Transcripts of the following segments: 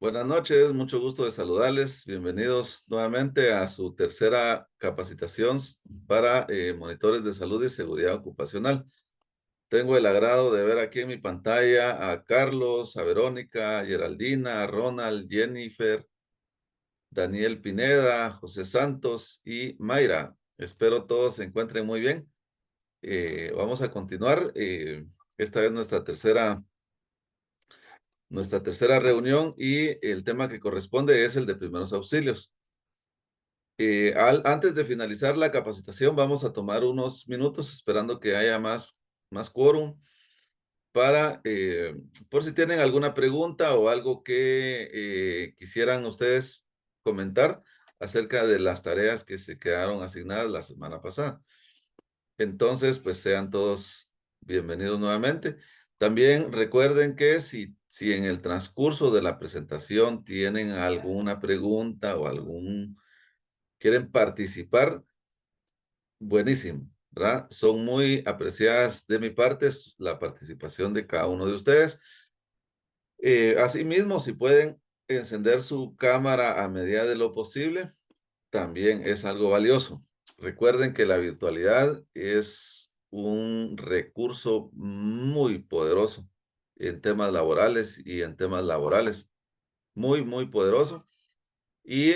Buenas noches, mucho gusto de saludarles. Bienvenidos nuevamente a su tercera capacitación para monitores de salud y seguridad ocupacional. Tengo el agrado de ver aquí en mi pantalla a Carlos, a Verónica, a Geraldina, a Ronald, Jennifer, Daniel Pineda, José Santos y Mayra. Espero todos se encuentren muy bien. Vamos a continuar. Esta es nuestra tercera reunión y el tema que corresponde es el de primeros auxilios. Antes de finalizar la capacitación, vamos a tomar unos minutos esperando que haya más quórum para, por si tienen alguna pregunta o algo que quisieran ustedes comentar acerca de las tareas que se quedaron asignadas la semana pasada. Entonces, pues sean todos bienvenidos nuevamente. También recuerden que si en el transcurso de la presentación tienen alguna pregunta o quieren participar, buenísimo, ¿verdad? Son muy apreciadas de mi parte la participación de cada uno de ustedes. Asimismo, si pueden encender su cámara a medida de lo posible, también es algo valioso. Recuerden que la virtualidad es un recurso muy poderoso en temas laborales y en temas laborales. Muy, muy poderoso. Y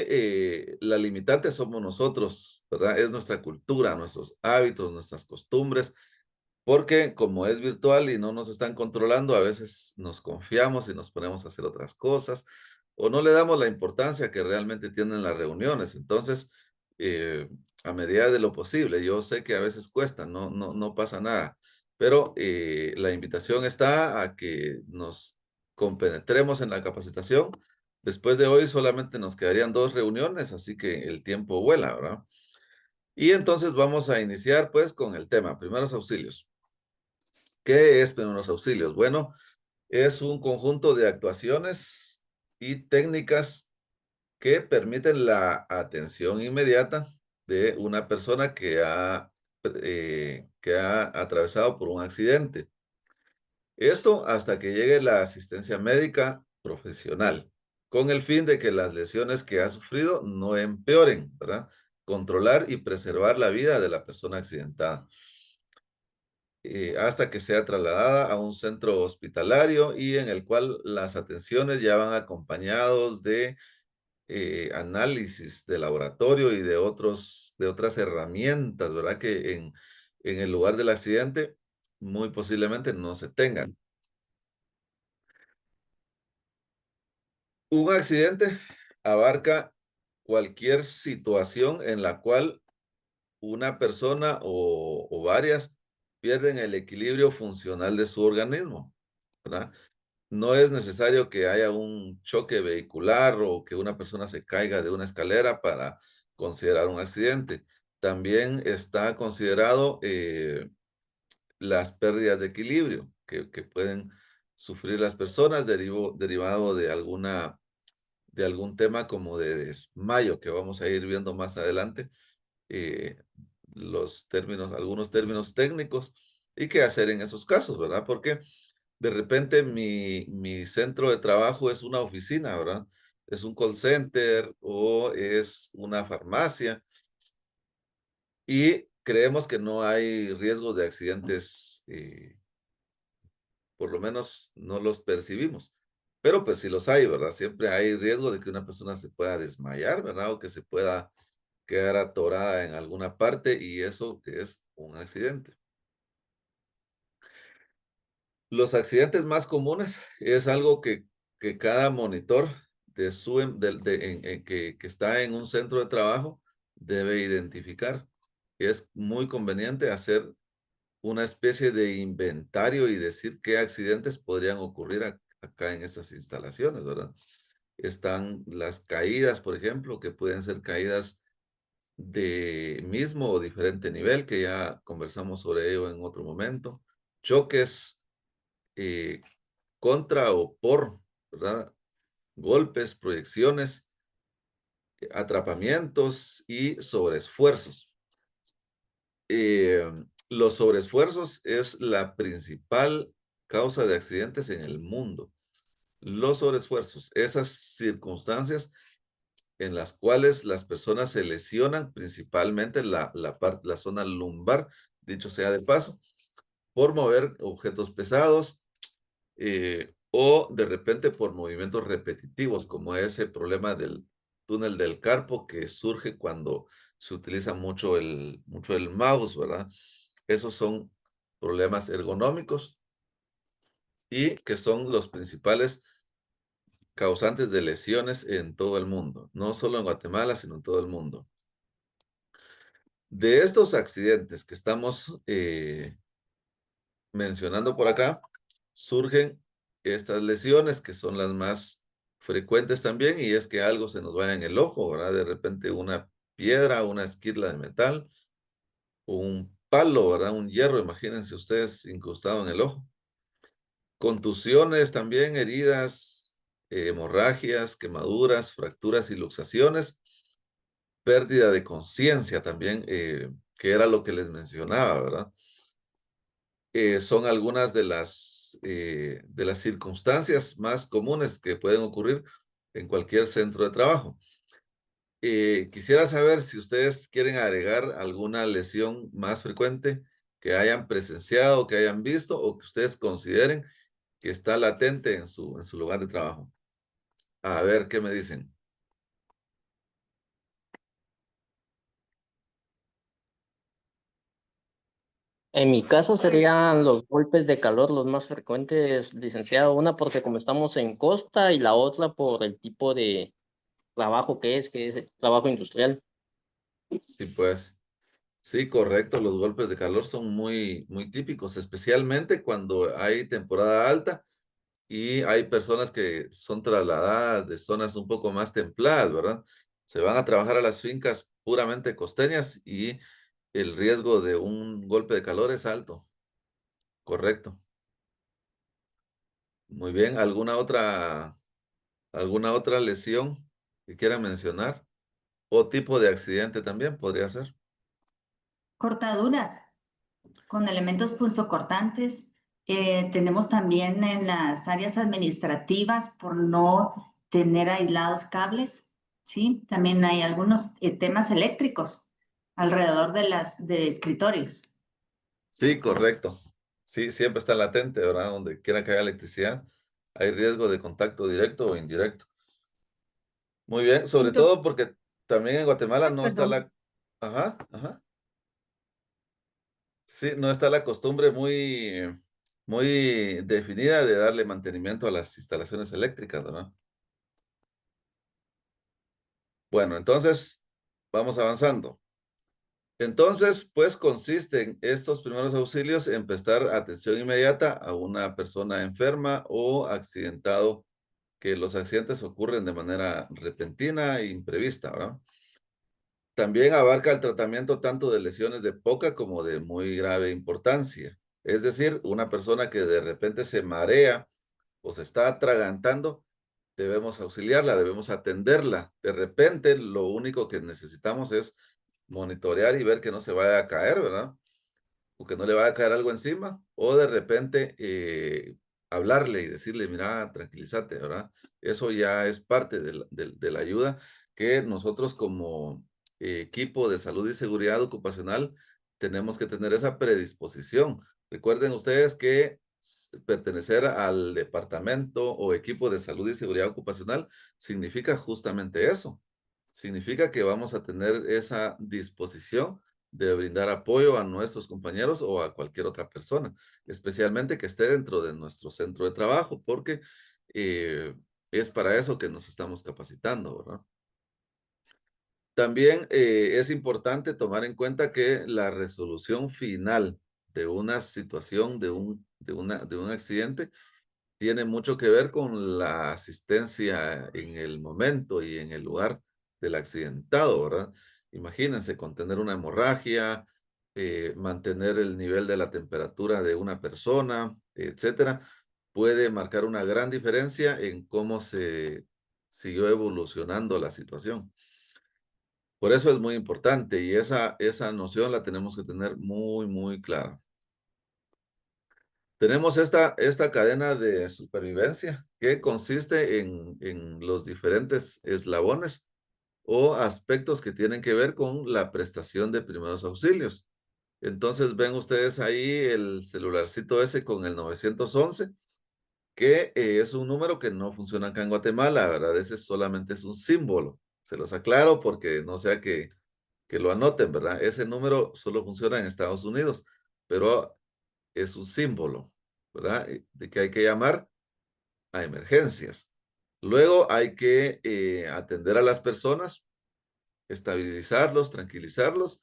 la limitante somos nosotros, ¿verdad? Es nuestra cultura, nuestros hábitos, nuestras costumbres, porque como es virtual y no nos están controlando, a veces nos confiamos y nos ponemos a hacer otras cosas o no le damos la importancia que realmente tienen las reuniones. Entonces, eh, a medida de lo posible, yo sé que a veces cuesta, no pasa nada, pero la invitación está a que nos compenetremos en la capacitación. Después de hoy solamente nos quedarían 2 reuniones, así que el tiempo vuela, ¿verdad? Y entonces vamos a iniciar pues con el tema, primeros auxilios. ¿Qué es primeros auxilios? Bueno, es un conjunto de actuaciones y técnicas que permiten la atención inmediata de una persona que ha atravesado por un accidente. Esto hasta que llegue la asistencia médica profesional, con el fin de que las lesiones que ha sufrido no empeoren, ¿verdad? Controlar y preservar la vida de la persona accidentada. Hasta que sea trasladada a un centro hospitalario y en el cual las atenciones ya van acompañados de análisis de laboratorio y de otras herramientas, ¿verdad? Que en el lugar del accidente muy posiblemente no se tengan. Un accidente abarca cualquier situación en la cual una persona o varias pierden el equilibrio funcional de su organismo, ¿verdad? No es necesario que haya un choque vehicular o que una persona se caiga de una escalera para considerar un accidente. También está considerado las pérdidas de equilibrio que pueden sufrir las personas derivado de algún tema como de desmayo que vamos a ir viendo más adelante, eh, algunos términos técnicos y qué hacer en esos casos, ¿verdad? Porque de repente mi centro de trabajo es una oficina, ¿verdad? Es un call center o es una farmacia y creemos que no hay riesgos de accidentes, por lo menos no los percibimos. Pero pues sí los hay, ¿verdad? Siempre hay riesgo de que una persona se pueda desmayar, ¿verdad? O que se pueda quedar atorada en alguna parte y eso es un accidente. Los accidentes más comunes es algo que cada monitor de su, que está en un centro de trabajo debe identificar. Es muy conveniente hacer una especie de inventario y decir qué accidentes podrían ocurrir acá en esas instalaciones, ¿verdad? Están las caídas, por ejemplo, que pueden ser caídas de mismo o diferente nivel, que ya conversamos sobre ello en otro momento. Choques eh, contra o por, ¿verdad? Golpes, proyecciones, atrapamientos y sobreesfuerzos. Eh, los sobreesfuerzos es la principal causa de accidentes en el mundo. Los sobreesfuerzos, esas circunstancias en las cuales las personas se lesionan, principalmente la zona lumbar, dicho sea de paso, por mover objetos pesados, o de repente por movimientos repetitivos, como ese problema del túnel del carpo que surge cuando se utiliza mucho el mouse, ¿verdad? Esos son problemas ergonómicos y que son los principales causantes de lesiones en todo el mundo, no solo en Guatemala, sino en todo el mundo. De estos accidentes que estamos mencionando por acá, surgen estas lesiones que son las más frecuentes también, y es que algo se nos vaya en el ojo, ¿verdad? De repente una piedra, una esquirla de metal, o un palo, ¿verdad? Un hierro, imagínense ustedes incrustado en el ojo. Contusiones también, heridas, hemorragias, quemaduras, fracturas y luxaciones, pérdida de conciencia también, que era lo que les mencionaba, ¿verdad? Son algunas de las circunstancias más comunes que pueden ocurrir en cualquier centro de trabajo. Quisiera saber si ustedes quieren agregar alguna lesión más frecuente que hayan presenciado, que hayan visto o que ustedes consideren que está latente en su lugar de trabajo. A ver, ¿qué me dicen? En mi caso serían los golpes de calor los más frecuentes, licenciado. Una porque como estamos en costa y la otra por el tipo de trabajo que es el trabajo industrial. Sí, pues, sí, correcto. Los golpes de calor son muy típicos, especialmente cuando hay temporada alta y hay personas que son trasladadas de zonas un poco más templadas, ¿verdad? Se van a trabajar a las fincas puramente costeñas y el riesgo de un golpe de calor es alto. Correcto. Muy bien. Alguna otra lesión que quieran mencionar? O tipo de accidente también podría ser. Cortaduras con elementos punzocortantes. Tenemos también en las áreas administrativas por no tener aislados cables, ¿sí? También hay algunos temas eléctricos alrededor de escritorios. Sí, correcto. Sí, siempre está latente, ¿verdad? Donde quiera que haya electricidad, hay riesgo de contacto directo o indirecto. Muy bien, sobre Entonces, todo porque también en Guatemala no está perdón. la... Ajá, ajá. Sí, no está la costumbre muy definida de darle mantenimiento a las instalaciones eléctricas, ¿verdad? Bueno, entonces, vamos avanzando. Entonces, pues consisten estos primeros auxilios en prestar atención inmediata a una persona enferma o accidentado, que los accidentes ocurren de manera repentina e imprevista, ¿verdad? También abarca el tratamiento tanto de lesiones de poca como de muy grave importancia. Es decir, una persona que de repente se marea o se está atragantando, debemos auxiliarla, debemos atenderla. De repente, lo único que necesitamos es monitorear y ver que no se vaya a caer, ¿verdad? O que no le vaya a caer algo encima, o de repente hablarle y decirle, mira, tranquilízate, ¿verdad? Eso ya es parte de la ayuda que nosotros como equipo de salud y seguridad ocupacional tenemos que tener esa predisposición. Recuerden ustedes que pertenecer al departamento o equipo de salud y seguridad ocupacional significa justamente eso. Significa que vamos a tener esa disposición de brindar apoyo a nuestros compañeros o a cualquier otra persona, especialmente que esté dentro de nuestro centro de trabajo, porque eh, es para eso que nos estamos capacitando, ¿verdad? También es importante tomar en cuenta que la resolución final de una situación, de un accidente, tiene mucho que ver con la asistencia en el momento y en el lugar del accidentado, ¿verdad? Imagínense contener una hemorragia, mantener el nivel de la temperatura de una persona, etcétera, puede marcar una gran diferencia en cómo se siguió evolucionando la situación. Por eso es muy importante y esa noción la tenemos que tener muy clara. Tenemos esta cadena de supervivencia que consiste en los diferentes eslabones o aspectos que tienen que ver con la prestación de primeros auxilios. Entonces ven ustedes ahí el celularcito ese con el 911, que es un número que no funciona acá en Guatemala, ¿verdad? Ese solamente es un símbolo. Se los aclaro porque no sea que lo anoten, ¿verdad? Ese número solo funciona en Estados Unidos, pero es un símbolo, ¿verdad? De que hay que llamar a emergencias. Luego hay que atender a las personas, estabilizarlos, tranquilizarlos,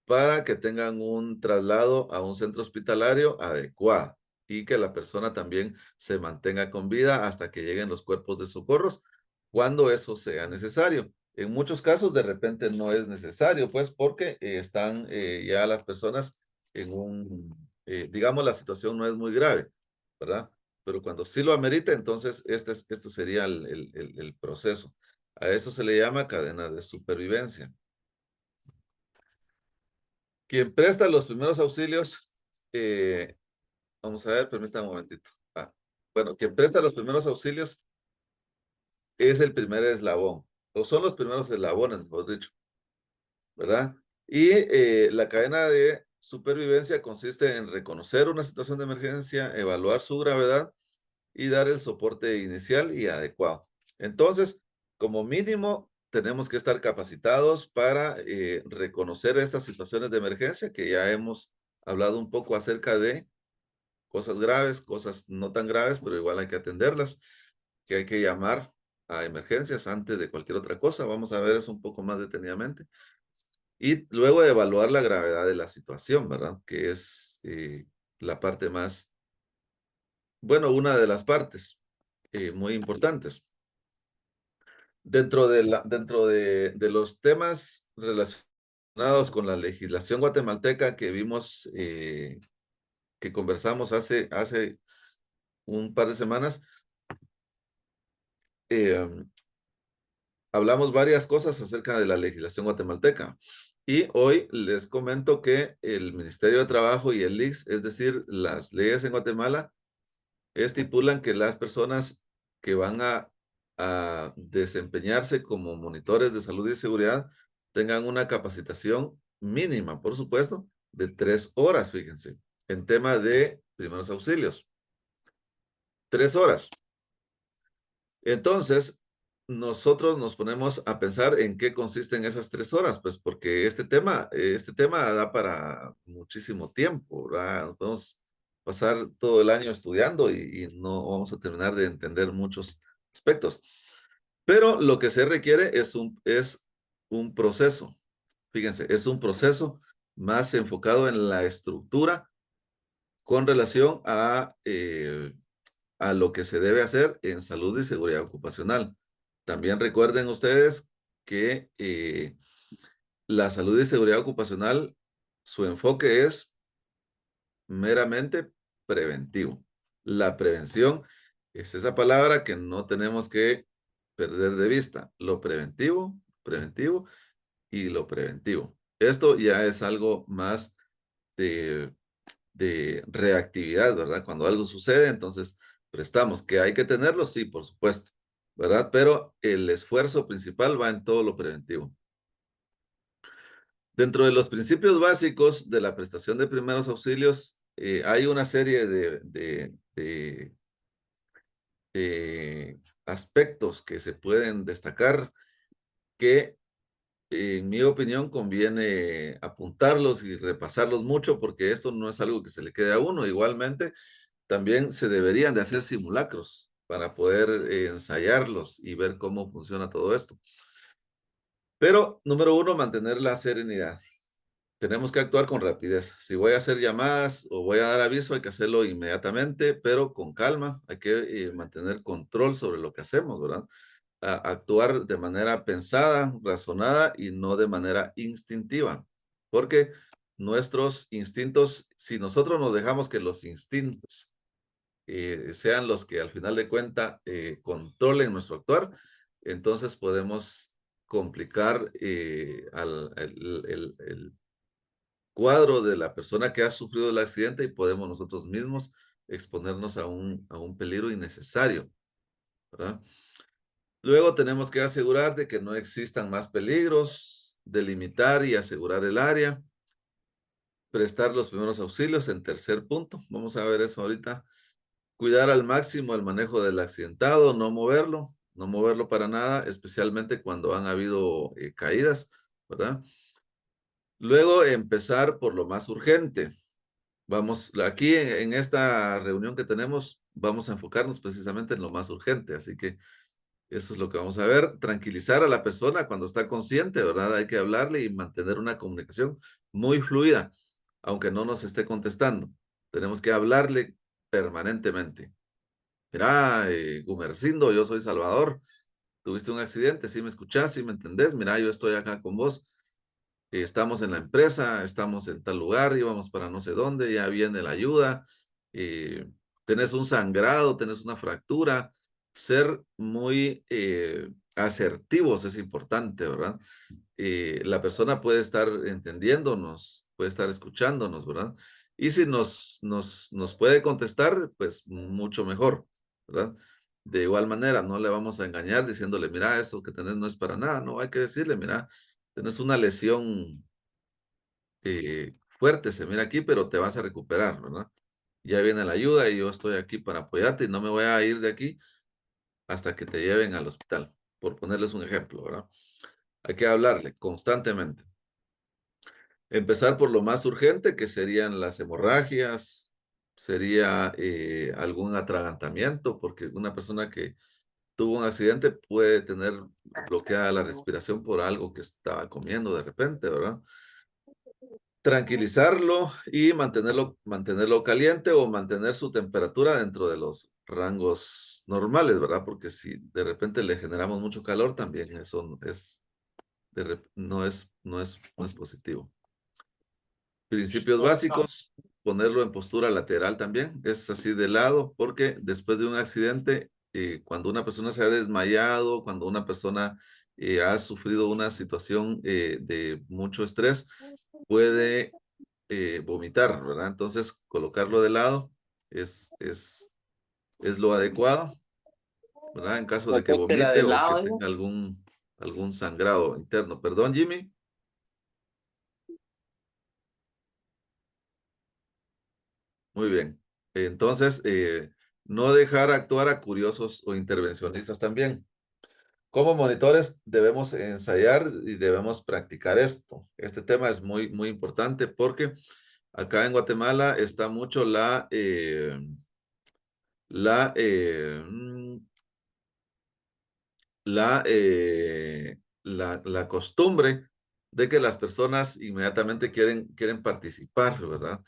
para que tengan un traslado a un centro hospitalario adecuado y que la persona también se mantenga con vida hasta que lleguen los cuerpos de socorros cuando eso sea necesario. En muchos casos de repente no es necesario, pues porque están ya las personas en digamos, la situación no es muy grave, ¿verdad? Pero cuando sí lo amerita, entonces esto sería el proceso. A eso se le llama cadena de supervivencia. Quien presta los primeros auxilios, vamos a ver, permítame un momentito. Bueno, quien presta los primeros auxilios es el primer eslabón, o son los primeros eslabones, mejor dicho, ¿verdad? Y la cadena de supervivencia consiste en reconocer una situación de emergencia, evaluar su gravedad y dar el soporte inicial y adecuado. Entonces, como mínimo, tenemos que estar capacitados para reconocer estas situaciones de emergencia que ya hemos hablado un poco acerca de cosas graves, cosas no tan graves, pero igual hay que atenderlas, que hay que llamar a emergencias antes de cualquier otra cosa. Vamos a ver eso un poco más detenidamente. Y luego de evaluar la gravedad de la situación, ¿verdad? Que es la parte más, bueno, una de las partes muy importantes. Dentro de los temas relacionados con la legislación guatemalteca que vimos, que conversamos hace un par de semanas, hablamos varias cosas acerca de la legislación guatemalteca. Y hoy les comento que el Ministerio de Trabajo y el ICS, es decir, las leyes en Guatemala, estipulan que las personas que van a desempeñarse como monitores de salud y seguridad tengan una capacitación mínima, por supuesto, de 3 horas, fíjense, en tema de primeros auxilios. 3 horas. Entonces, nosotros nos ponemos a pensar en qué consisten esas 3 horas, pues porque este tema da para muchísimo tiempo, ¿verdad? Nos podemos pasar todo el año estudiando y no vamos a terminar de entender muchos aspectos. Pero lo que se requiere es un proceso. Fíjense, es un proceso más enfocado en la estructura con relación a lo que se debe hacer en salud y seguridad ocupacional. También recuerden ustedes que la salud y seguridad ocupacional, su enfoque es meramente preventivo. La prevención es esa palabra que no tenemos que perder de vista. Lo preventivo, preventivo y lo preventivo. Esto ya es algo más de reactividad, ¿verdad? Cuando algo sucede, entonces prestamos. ¿Que hay que tenerlo? Sí, por supuesto, ¿verdad? Pero el esfuerzo principal va en todo lo preventivo. Dentro de los principios básicos de la prestación de primeros auxilios, hay una serie de aspectos que se pueden destacar que, en mi opinión, conviene apuntarlos y repasarlos mucho porque esto no es algo que se le quede a uno. Igualmente, también se deberían de hacer simulacros para poder ensayarlos y ver cómo funciona todo esto. Pero, número 1, mantener la serenidad. Tenemos que actuar con rapidez. Si voy a hacer llamadas o voy a dar aviso, hay que hacerlo inmediatamente, pero con calma. Hay que mantener control sobre lo que hacemos, ¿verdad? Actuar de manera pensada, razonada y no de manera instintiva. Porque nuestros instintos, si nosotros nos dejamos que los instintos sean los que al final de cuenta controlen nuestro actuar, entonces podemos complicar cuadro de la persona que ha sufrido el accidente y podemos nosotros mismos exponernos a un peligro innecesario, ¿verdad? Luego tenemos que asegurar de que no existan más peligros, delimitar y asegurar el área, prestar los primeros auxilios en tercer punto. Vamos a ver eso ahorita. Cuidar al máximo el manejo del accidentado, no moverlo para nada, especialmente cuando han habido caídas, ¿verdad? Luego empezar por lo más urgente. Vamos, aquí en esta reunión que tenemos, vamos a enfocarnos precisamente en lo más urgente, así que eso es lo que vamos a ver. Tranquilizar a la persona cuando está consciente, ¿verdad? Hay que hablarle y mantener una comunicación muy fluida, aunque no nos esté contestando. Tenemos que hablarle permanentemente. Mira, Gumercindo, yo soy Salvador. Tuviste un accidente, ¿sí me escuchás? ¿Sí me entendés? Mira, yo estoy acá con vos. Estamos en la empresa, estamos en tal lugar, íbamos para no sé dónde, ya viene la ayuda. Tenés un sangrado, tenés una fractura. Ser muy asertivos es importante, ¿verdad? La persona puede estar entendiéndonos, puede estar escuchándonos, ¿verdad? Y si nos puede contestar, pues mucho mejor, ¿verdad? De igual manera, no le vamos a engañar diciéndole, mira, esto que tenés no es para nada, no, hay que decirle, mira, tenés una lesión fuerte, se mira aquí, pero te vas a recuperar, ¿verdad? Ya viene la ayuda y yo estoy aquí para apoyarte y no me voy a ir de aquí hasta que te lleven al hospital, por ponerles un ejemplo, ¿verdad? Hay que hablarle constantemente. Empezar por lo más urgente, que serían las hemorragias, sería algún atragantamiento, porque una persona que tuvo un accidente puede tener bloqueada la respiración por algo que estaba comiendo de repente, ¿verdad? Tranquilizarlo y mantenerlo caliente o mantener su temperatura dentro de los rangos normales, ¿verdad? Porque si de repente le generamos mucho calor, también eso no es positivo. Principios básicos, ponerlo en postura lateral también, es así de lado, porque después de un accidente, cuando una persona se ha desmayado, cuando una persona ha sufrido una situación de mucho estrés, puede vomitar, ¿verdad? Entonces, colocarlo de lado es lo adecuado, ¿verdad? En caso de que Protégtela vomite de o que lado, tenga algún sangrado interno. Perdón, Jimmy. Muy bien. Entonces, no dejar actuar a curiosos o intervencionistas también. Como monitores debemos ensayar y debemos practicar esto. Este tema es muy, muy importante porque acá en Guatemala está mucho la, eh, mm, la costumbre de que las personas inmediatamente quieren participar, ¿verdad?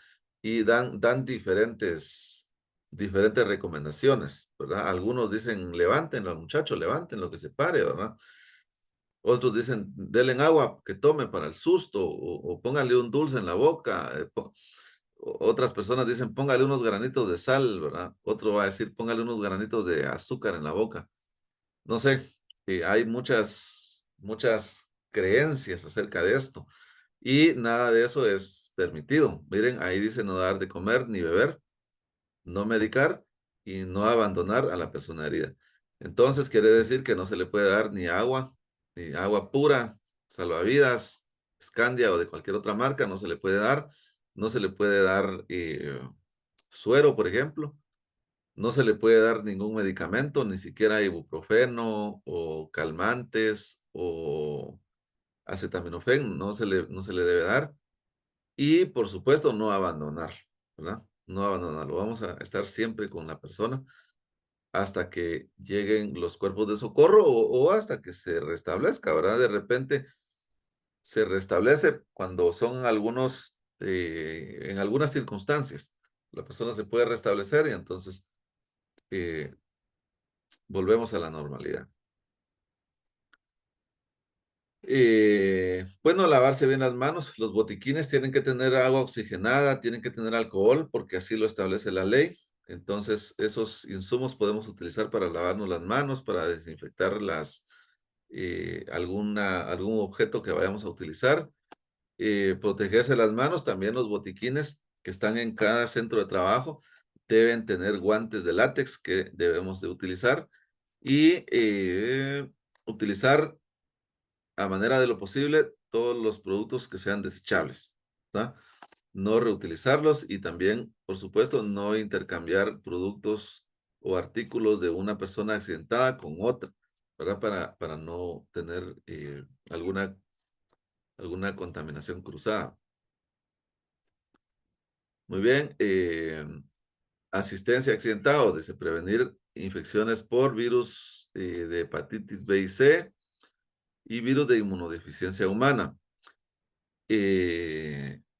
Y dan diferentes recomendaciones, ¿verdad? Algunos dicen, levántenlo, muchachos, levanten lo que se pare, ¿verdad? Otros dicen, denle agua que tome para el susto o póngale un dulce en la boca. Otras personas dicen, póngale unos granitos de sal, ¿verdad? Otro va a decir, póngale unos granitos de azúcar en la boca. No sé, hay muchas creencias acerca de esto y nada de eso es permitido. Miren, ahí dice no dar de comer ni beber, no medicar y no abandonar a la persona herida. Entonces quiere decir que no se le puede dar ni agua pura, salvavidas, Scandia o de cualquier otra marca, no se le puede dar. No se le puede dar suero, por ejemplo. No se le puede dar ningún medicamento, ni siquiera ibuprofeno o calmantes o acetaminofén, no se le debe dar. Y por supuesto, no abandonar, ¿verdad? No abandonarlo. Vamos a estar siempre con la persona hasta que lleguen los cuerpos de socorro o hasta que se restablezca, ¿verdad? De repente se restablece cuando son en algunas circunstancias. La persona se puede restablecer y entonces eh, volvemos a la normalidad. Bueno, lavarse bien las manos. Los botiquines tienen que tener agua oxigenada, tienen que tener alcohol, porque así lo establece la ley. Entonces, esos insumos podemos utilizar para lavarnos las manos, para desinfectar algún objeto que vayamos a utilizar. protegerse las manos. También los botiquines que están en cada centro de trabajo deben tener guantes de látex que debemos de utilizar y utilizar a manera de lo posible todos los productos que sean desechables, ¿verdad? No reutilizarlos y también, por supuesto, no intercambiar productos o artículos de una persona accidentada con otra, ¿verdad? Para no tener alguna contaminación cruzada. Muy bien. Asistencia a accidentados, dice prevenir infecciones por virus de hepatitis B y C y virus de inmunodeficiencia humana.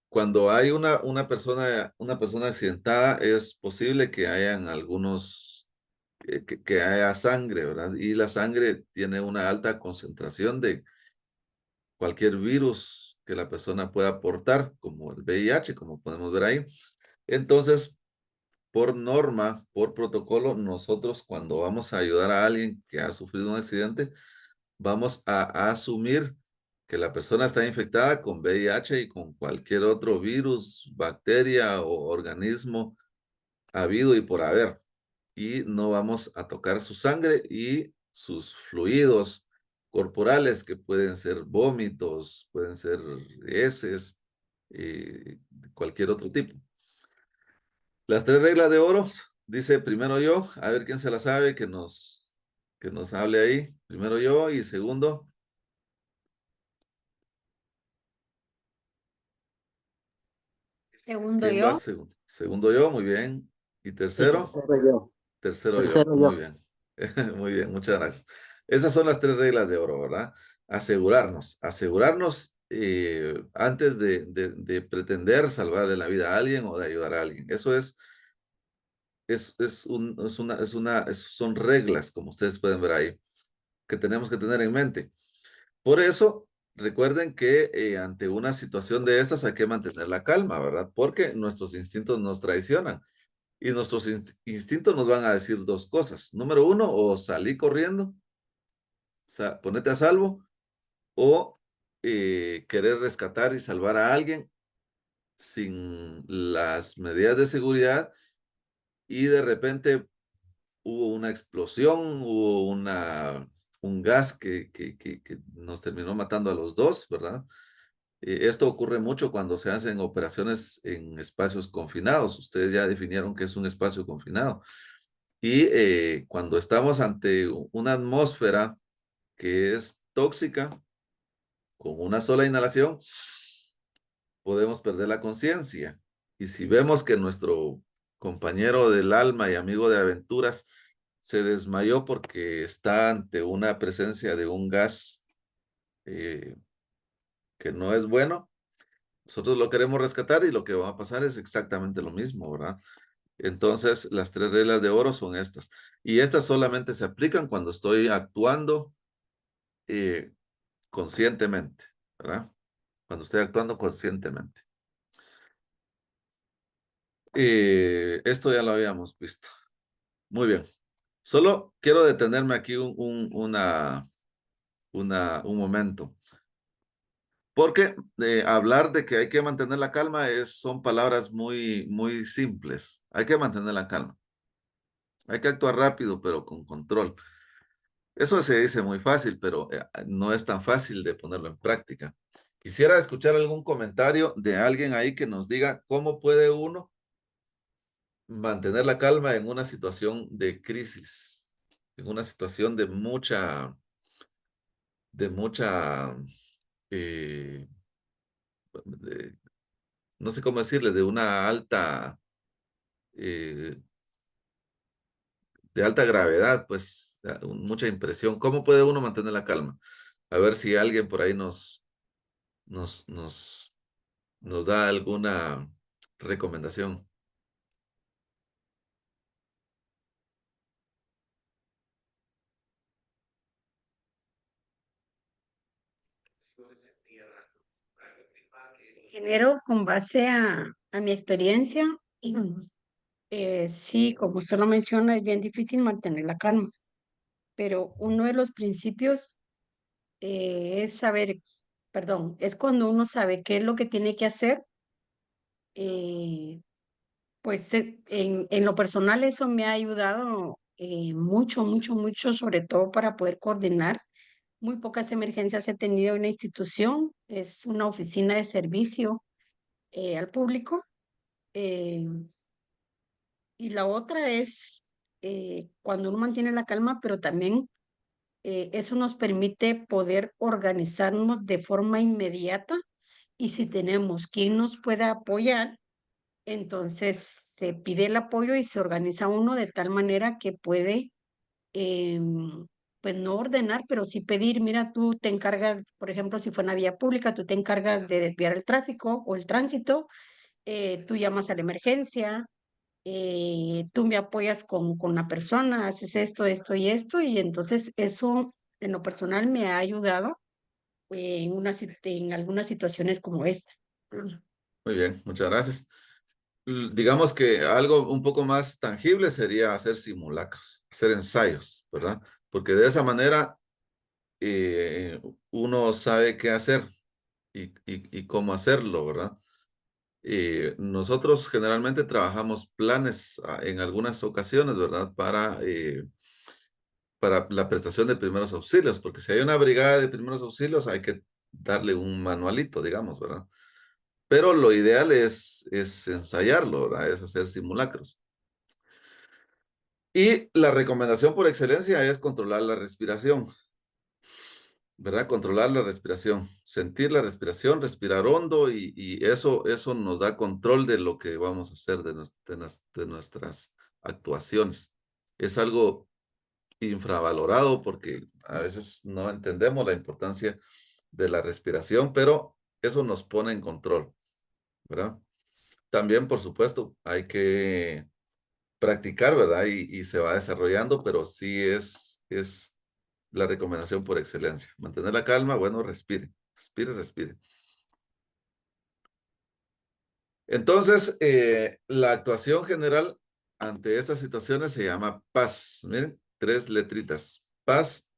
Cuando hay una persona accidentada, es posible que hayan algunos, que haya sangre, ¿verdad? Y la sangre tiene una alta concentración de cualquier virus que la persona pueda portar, como el VIH, como podemos ver ahí. Entonces, por norma, por protocolo, nosotros cuando vamos a ayudar a alguien que ha sufrido un accidente, vamos a asumir que la persona está infectada con VIH y con cualquier otro virus, bacteria o organismo habido y por haber. Y no vamos a tocar su sangre y sus fluidos corporales, que pueden ser vómitos, pueden ser heces, cualquier otro tipo. Las 3 reglas de oro, dice primero yo, a ver quién se la sabe, que nos hable ahí. Primero yo y segundo. Segundo ¿Quién va yo. segundo? Segundo yo, muy bien. ¿Y Y tercero? tercero yo. Tercero yo, Tercero muy yo. bien. Muy bien, muchas gracias. Esas son las 3 reglas de oro, ¿verdad? Asegurarnos antes de pretender salvarle la vida a alguien o de ayudar a alguien. Eso son reglas, como ustedes pueden ver ahí, que tenemos que tener en mente. Por eso, recuerden que ante una situación de estas hay que mantener la calma, ¿verdad? Porque nuestros instintos nos traicionan y nuestros instintos nos van a decir 2 cosas. Número 1, o salí corriendo, ponete a salvo, o querer rescatar y salvar a alguien sin las medidas de seguridad y de repente hubo una explosión, hubo un gas que nos terminó matando a los 2, ¿verdad? Esto ocurre mucho cuando se hacen operaciones en espacios confinados. Ustedes ya definieron qué es un espacio confinado. Y cuando estamos ante una atmósfera que es tóxica, con una sola inhalación, podemos perder la conciencia. Y si vemos que nuestro compañero del alma y amigo de aventuras se desmayó porque está ante una presencia de un gas eh, que no es bueno, nosotros lo queremos rescatar y lo que va a pasar es exactamente lo mismo, ¿verdad? Entonces, las 3 reglas de oro son estas. Y estas solamente se aplican cuando estoy actuando eh, conscientemente, ¿verdad? Cuando estoy actuando conscientemente. Esto ya lo habíamos visto. Muy bien. Solo quiero detenerme aquí un momento. Porque hablar de que hay que mantener la calma son palabras muy, muy simples. Hay que mantener la calma. Hay que actuar rápido, pero con control. Eso se dice muy fácil, pero no es tan fácil de ponerlo en práctica. Quisiera escuchar algún comentario de alguien ahí que nos diga cómo puede uno mantener la calma en una situación de crisis, en una situación de mucha, eh, de- no sé cómo decirle, eh, de alta gravedad, pues, mucha impresión. ¿Cómo puede uno mantener la calma? A ver si alguien por ahí nos, nos, nos da alguna recomendación. Genero con base a mi experiencia. Sí, como usted lo menciona, es bien difícil mantener la calma, pero uno de los principios es saber perdón, es cuando uno sabe qué es lo que tiene que hacer. eh, pues en lo personal eso me ha ayudado mucho, mucho, mucho, sobre todo para poder coordinar. Muy pocas emergencias he tenido en la institución. Es una oficina de servicio al público. eh, y la otra es cuando uno mantiene la calma, pero también eso nos permite poder organizarnos de forma inmediata y si tenemos quien nos pueda apoyar, entonces se pide el apoyo y se organiza uno de tal manera que puede, pues no ordenar, pero sí pedir, mira, tú te encargas, por ejemplo, si fue una vía pública, tú te encargas de desviar el tráfico o el tránsito, tú llamas a la emergencia, tú me apoyas con la persona, haces esto, esto y esto, y entonces eso en lo personal me ha ayudado en algunas situaciones como esta. Muy bien, muchas gracias. Digamos que algo un poco más tangible sería hacer simulacros, hacer ensayos, ¿verdad? Porque de esa manera uno sabe qué hacer y cómo hacerlo, ¿verdad? Nosotros generalmente trabajamos planes en algunas ocasiones, ¿verdad? Para la prestación de primeros auxilios, porque si hay una brigada de primeros auxilios hay que darle un manualito, digamos, ¿verdad? Pero lo ideal es ensayarlo, ¿verdad? Es hacer simulacros. Y la recomendación por excelencia es controlar la respiración, ¿verdad? Controlar la respiración, sentir la respiración, respirar hondo y eso nos da control de lo que vamos a hacer de nuestras actuaciones. Es algo infravalorado porque a veces no entendemos la importancia de la respiración, pero eso nos pone en control, ¿verdad? También, por supuesto, hay que practicar, ¿verdad? Y se va desarrollando, pero sí es la recomendación por excelencia. Mantener la calma, bueno, respire, respire, respire. Entonces, la actuación general ante estas situaciones se llama paz. Miren, 3 letritas. Paz,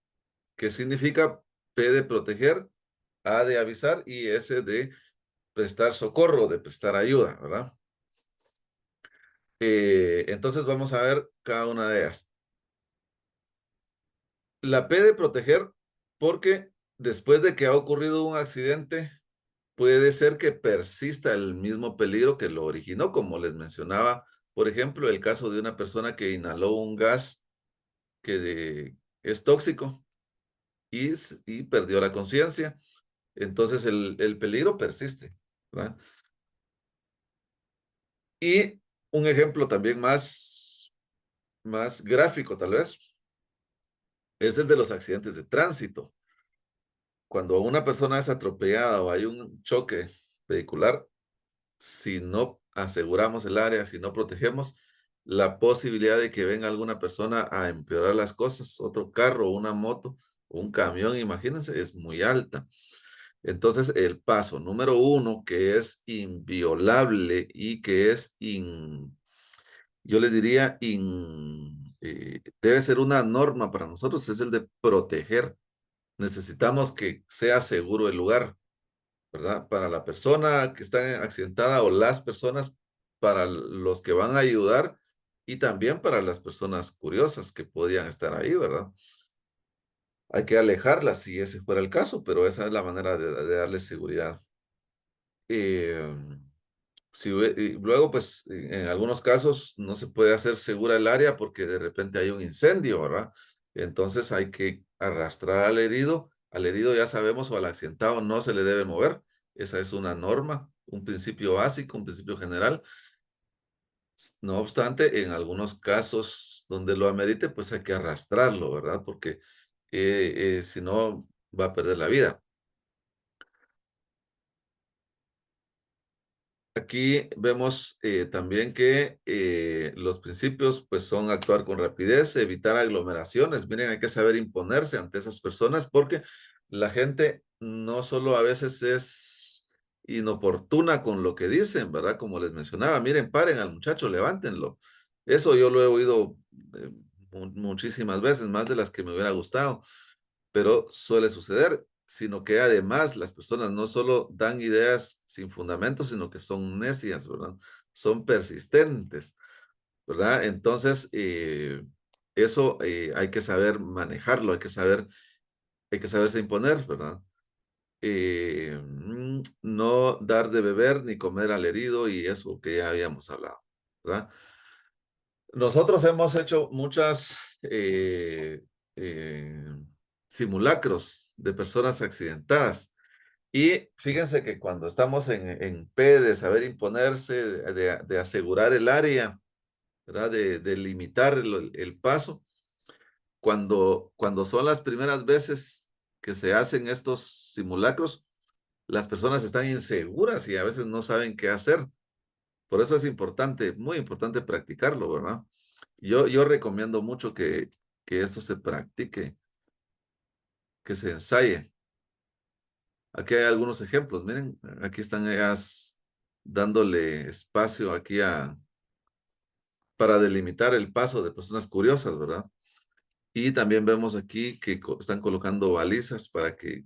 que significa P de proteger, A de avisar y S de prestar socorro, de prestar ayuda, ¿verdad? Entonces vamos a ver cada una de ellas. La P de proteger, porque después de que ha ocurrido un accidente, puede ser que persista el mismo peligro que lo originó, como les mencionaba, por ejemplo, el caso de una persona que inhaló un gas es tóxico y perdió la conciencia. Entonces el peligro persiste, ¿verdad? Y un ejemplo también más gráfico, tal vez, es el de los accidentes de tránsito. Cuando una persona es atropellada o hay un choque vehicular, si no aseguramos el área, si no protegemos, la posibilidad de que venga alguna persona a empeorar las cosas, otro carro, una moto, un camión, imagínense, es muy alta. Entonces, el paso número 1, que es inviolable y que yo les diría, debe ser una norma para nosotros, es el de proteger. Necesitamos que sea seguro el lugar, ¿verdad? Para la persona que está accidentada o las personas, para los que van a ayudar y también para las personas curiosas que podían estar ahí, ¿verdad? Hay que alejarlas si ese fuera el caso, pero esa es la manera de darles seguridad. Eh, y luego, pues, en algunos casos no se puede hacer segura el área porque de repente hay un incendio, ¿verdad? Entonces hay que arrastrar al herido. Al herido ya sabemos o al accidentado no se le debe mover. Esa es una norma, un principio básico, un principio general. No obstante, en algunos casos donde lo amerite, pues hay que arrastrarlo, ¿verdad? Porque si no, va a perder la vida. Aquí vemos también que los principios pues son actuar con rapidez, evitar aglomeraciones. Miren, hay que saber imponerse ante esas personas porque la gente no solo a veces es inoportuna con lo que dicen, ¿verdad? Como les mencionaba, miren, paren al muchacho, levántenlo. Eso yo lo he oído muchísimas veces, más de las que me hubiera gustado, pero suele suceder. sino que además las personas no solo dan ideas sin fundamento, sino que son necias, ¿verdad? Son persistentes, ¿verdad? Entonces, eso hay que saber manejarlo, hay que saberse imponer, ¿verdad? No dar de beber ni comer al herido y eso que ya habíamos hablado, ¿verdad? Nosotros hemos hecho muchas eh, simulacros de personas accidentadas y fíjense que cuando estamos en P de saber imponerse, de asegurar el área, ¿verdad? De limitar el paso, cuando son las primeras veces que se hacen estos simulacros, las personas están inseguras y a veces no saben qué hacer. Por eso es importante, muy importante practicarlo, ¿verdad? Yo recomiendo mucho que esto se practique, que se ensaye. Aquí hay algunos ejemplos, miren, aquí están ellas dándole espacio aquí para delimitar el paso de personas curiosas, ¿verdad? Y también vemos aquí que están colocando balizas para que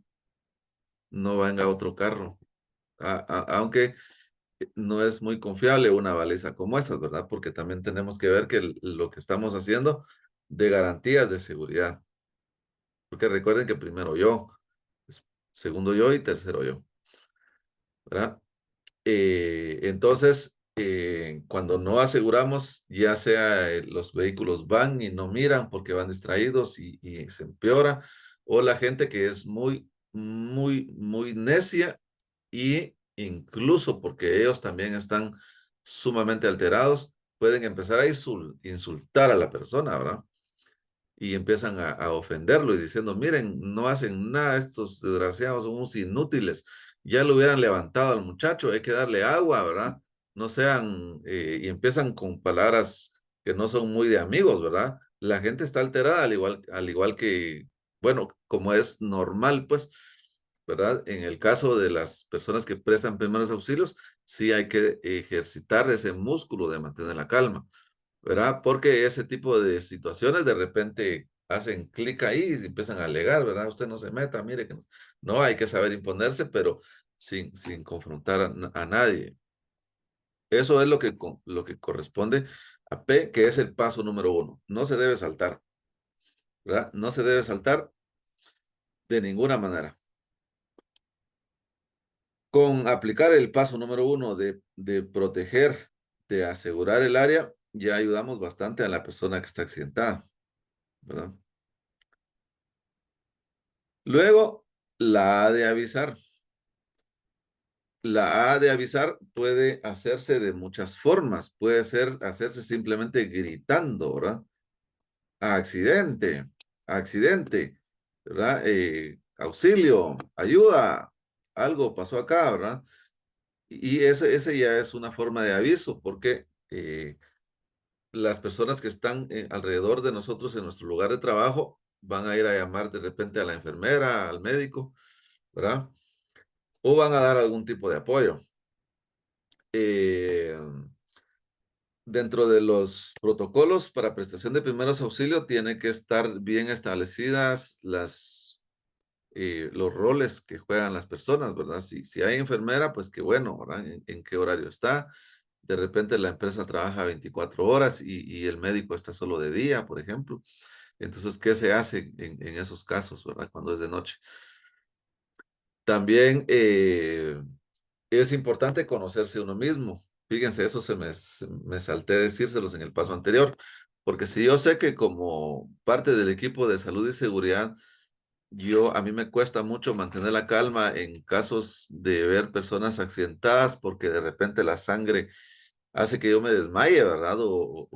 no venga otro carro. Aunque no es muy confiable una baliza como esta, ¿verdad? Porque también tenemos que ver que lo que estamos haciendo de garantías de seguridad. Porque recuerden que primero yo, segundo yo y tercero yo, ¿verdad? Entonces, cuando no aseguramos, ya sea los vehículos van y no miran porque van distraídos y se empeora, o la gente que es muy necia y incluso porque ellos también están sumamente alterados, pueden empezar a insultar a la persona, ¿verdad? Y empiezan a ofenderlo y diciendo, miren, no hacen nada, estos desgraciados son unos inútiles, ya lo hubieran levantado al muchacho, hay que darle agua, ¿verdad? No sean, y empiezan con palabras que no son muy de amigos, ¿verdad? La gente está alterada al igual que, bueno, como es normal, pues, ¿verdad? En el caso de las personas que prestan primeros auxilios, sí hay que ejercitar ese músculo de mantener la calma, ¿verdad? Porque ese tipo de situaciones de repente hacen clic ahí y empiezan a alegar, ¿verdad? Usted no se meta, mire que no, hay que saber imponerse, pero sin confrontar a nadie. Eso es lo que corresponde a P, que es el paso número 1. No se debe saltar, ¿verdad? No se debe saltar de ninguna manera. Con aplicar el paso número 1 de proteger, de asegurar el área, ya ayudamos bastante a la persona que está accidentada, ¿verdad? Luego, la A de avisar. La A de avisar puede hacerse de muchas formas. Puede hacerse simplemente gritando, ¿verdad? Accidente, accidente, ¿verdad? Auxilio, ayuda, algo pasó acá, ¿verdad? Y ese ya es una forma de aviso, porque las personas que están alrededor de nosotros en nuestro lugar de trabajo van a ir a llamar de repente a la enfermera, al médico, ¿verdad? O van a dar algún tipo de apoyo. Eh, Dentro de los protocolos para prestación de primeros auxilios tiene que estar bien establecidas los roles que juegan las personas, ¿verdad? Si hay enfermera, pues qué bueno, ¿verdad? En qué horario está? De repente la empresa trabaja 24 horas y el médico está solo de día, por ejemplo. Entonces, ¿qué se hace en esos casos, ¿verdad? Cuando es de noche. También es importante conocerse uno mismo. Fíjense, eso me salté decírselos en el paso anterior, porque si yo sé que como parte del equipo de salud y seguridad, a mí me cuesta mucho mantener la calma en casos de ver personas accidentadas porque de repente la sangre hace que yo me desmaye, ¿verdad? O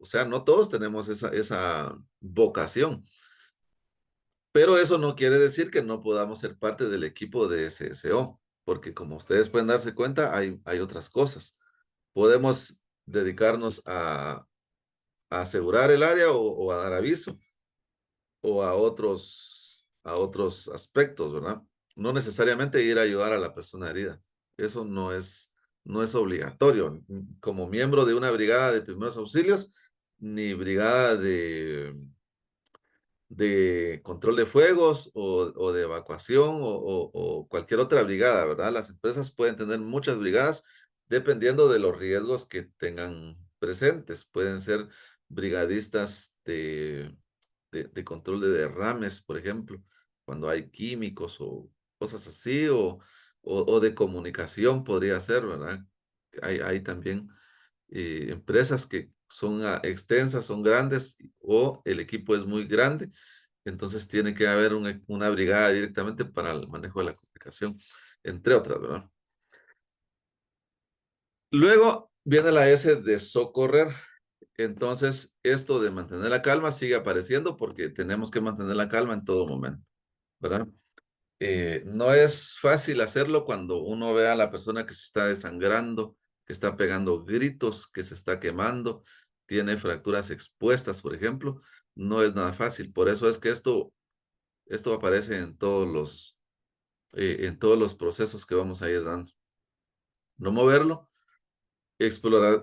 sea, no todos tenemos esa vocación. Pero eso no quiere decir que no podamos ser parte del equipo de SSO, porque como ustedes pueden darse cuenta, hay otras cosas. Podemos dedicarnos a asegurar el área o a dar aviso o a otros aspectos, ¿verdad? No necesariamente ir a ayudar a la persona herida. Eso no es obligatorio. Como miembro de una brigada de primeros auxilios, ni brigada de control de fuegos o de evacuación o cualquier otra brigada, ¿verdad? Las empresas pueden tener muchas brigadas dependiendo de los riesgos que tengan presentes. Pueden ser brigadistas de control de derrames, por ejemplo, cuando hay químicos o cosas así, o de comunicación podría ser, ¿verdad? Hay también empresas que son extensas, son grandes, o el equipo es muy grande, entonces tiene que haber una brigada directamente para el manejo de la comunicación, entre otras, ¿verdad? Luego viene la S de socorrer. Entonces, esto de mantener la calma sigue apareciendo porque tenemos que mantener la calma en todo momento, ¿verdad? No es fácil hacerlo cuando uno ve a la persona que se está desangrando, que está pegando gritos, que se está quemando, tiene fracturas expuestas, por ejemplo. No es nada fácil. Por eso es que esto aparece en todos los procesos que vamos a ir dando. No moverlo, explorar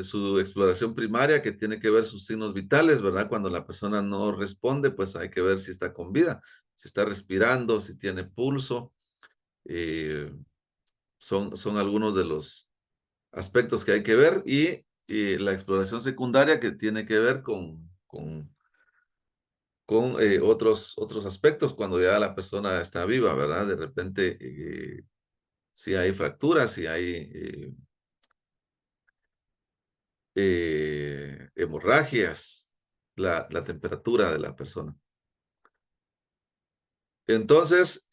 su exploración primaria, que tiene que ver sus signos vitales, ¿verdad? Cuando la persona no responde, pues hay que ver si está con vida, si está respirando, si tiene pulso. eh, son algunos de los aspectos que hay que ver y la exploración secundaria que tiene que ver con otros aspectos cuando ya la persona está viva, ¿verdad? De repente, si hay fracturas, si hay hemorragias, la temperatura de la persona. Entonces,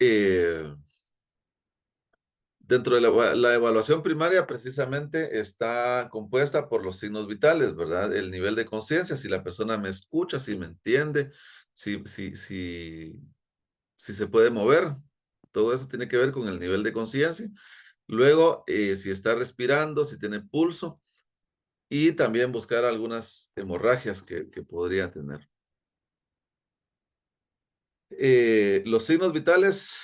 dentro de la evaluación primaria precisamente está compuesta por los signos vitales, ¿verdad? El nivel de conciencia, si la persona me escucha, si me entiende, si se puede mover. Todo eso tiene que ver con el nivel de conciencia. Luego, si está respirando, si tiene pulso y también buscar algunas hemorragias que podría tener. Los signos vitales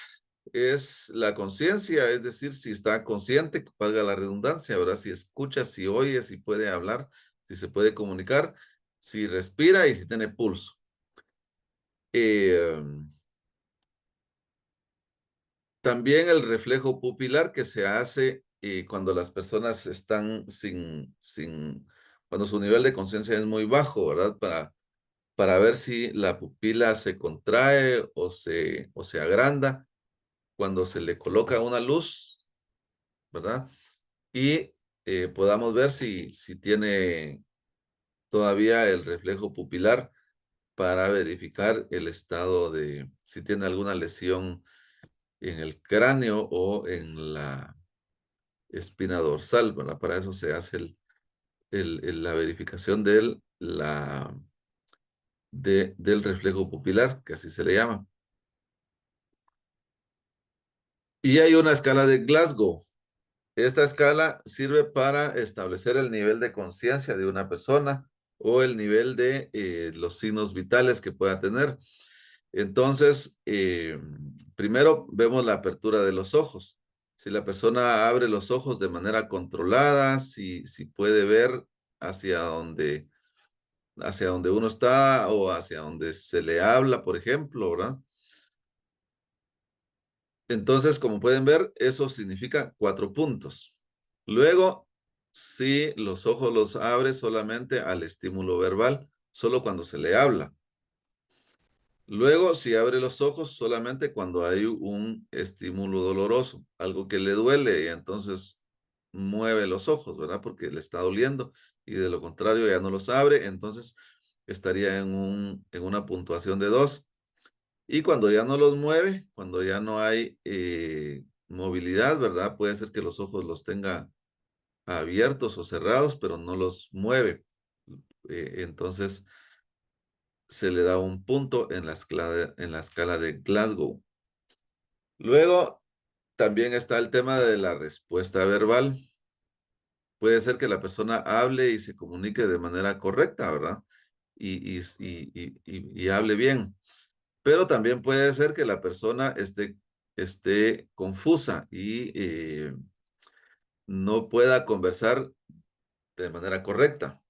es la conciencia, es decir, si está consciente, valga la redundancia, ¿verdad? Si escucha, si oye, si puede hablar, si se puede comunicar, si respira y si tiene pulso. Eh, También el reflejo pupilar que se hace cuando las personas están cuando su nivel de conciencia es muy bajo, ¿verdad? Para ver si la pupila se contrae o se agranda cuando se le coloca una luz, ¿verdad? Y podamos ver si tiene todavía el reflejo pupilar para verificar el estado si tiene alguna lesión en el cráneo o en la espina dorsal, ¿verdad? Para eso se hace la verificación del reflejo pupilar, que así se le llama. Y hay una escala de Glasgow. Esta escala sirve para establecer el nivel de conciencia de una persona o el nivel de los signos vitales que pueda tener. Entonces, primero vemos la apertura de los ojos. Si la persona abre los ojos de manera controlada, si puede ver hacia hacia donde uno está o hacia donde se le habla, por ejemplo, ¿verdad? Entonces, como pueden ver, eso significa 4 puntos. Luego, si los ojos los abre solamente al estímulo verbal, solo cuando se le habla. Luego, si abre los ojos solamente cuando hay un estímulo doloroso, algo que le duele, y entonces mueve los ojos, ¿verdad? Porque le está doliendo, y de lo contrario ya no los abre, entonces estaría en una puntuación de 2. Y cuando ya no los mueve, cuando ya no hay movilidad, ¿verdad? Puede ser que los ojos los tenga abiertos o cerrados, pero no los mueve. Entonces se le da un punto en la escala de Glasgow. Luego también está el tema de la respuesta verbal. Puede ser que la persona hable y se comunique de manera correcta, ¿verdad? Y hable bien. Pero también puede ser que la persona esté confusa y no pueda conversar de manera correcta.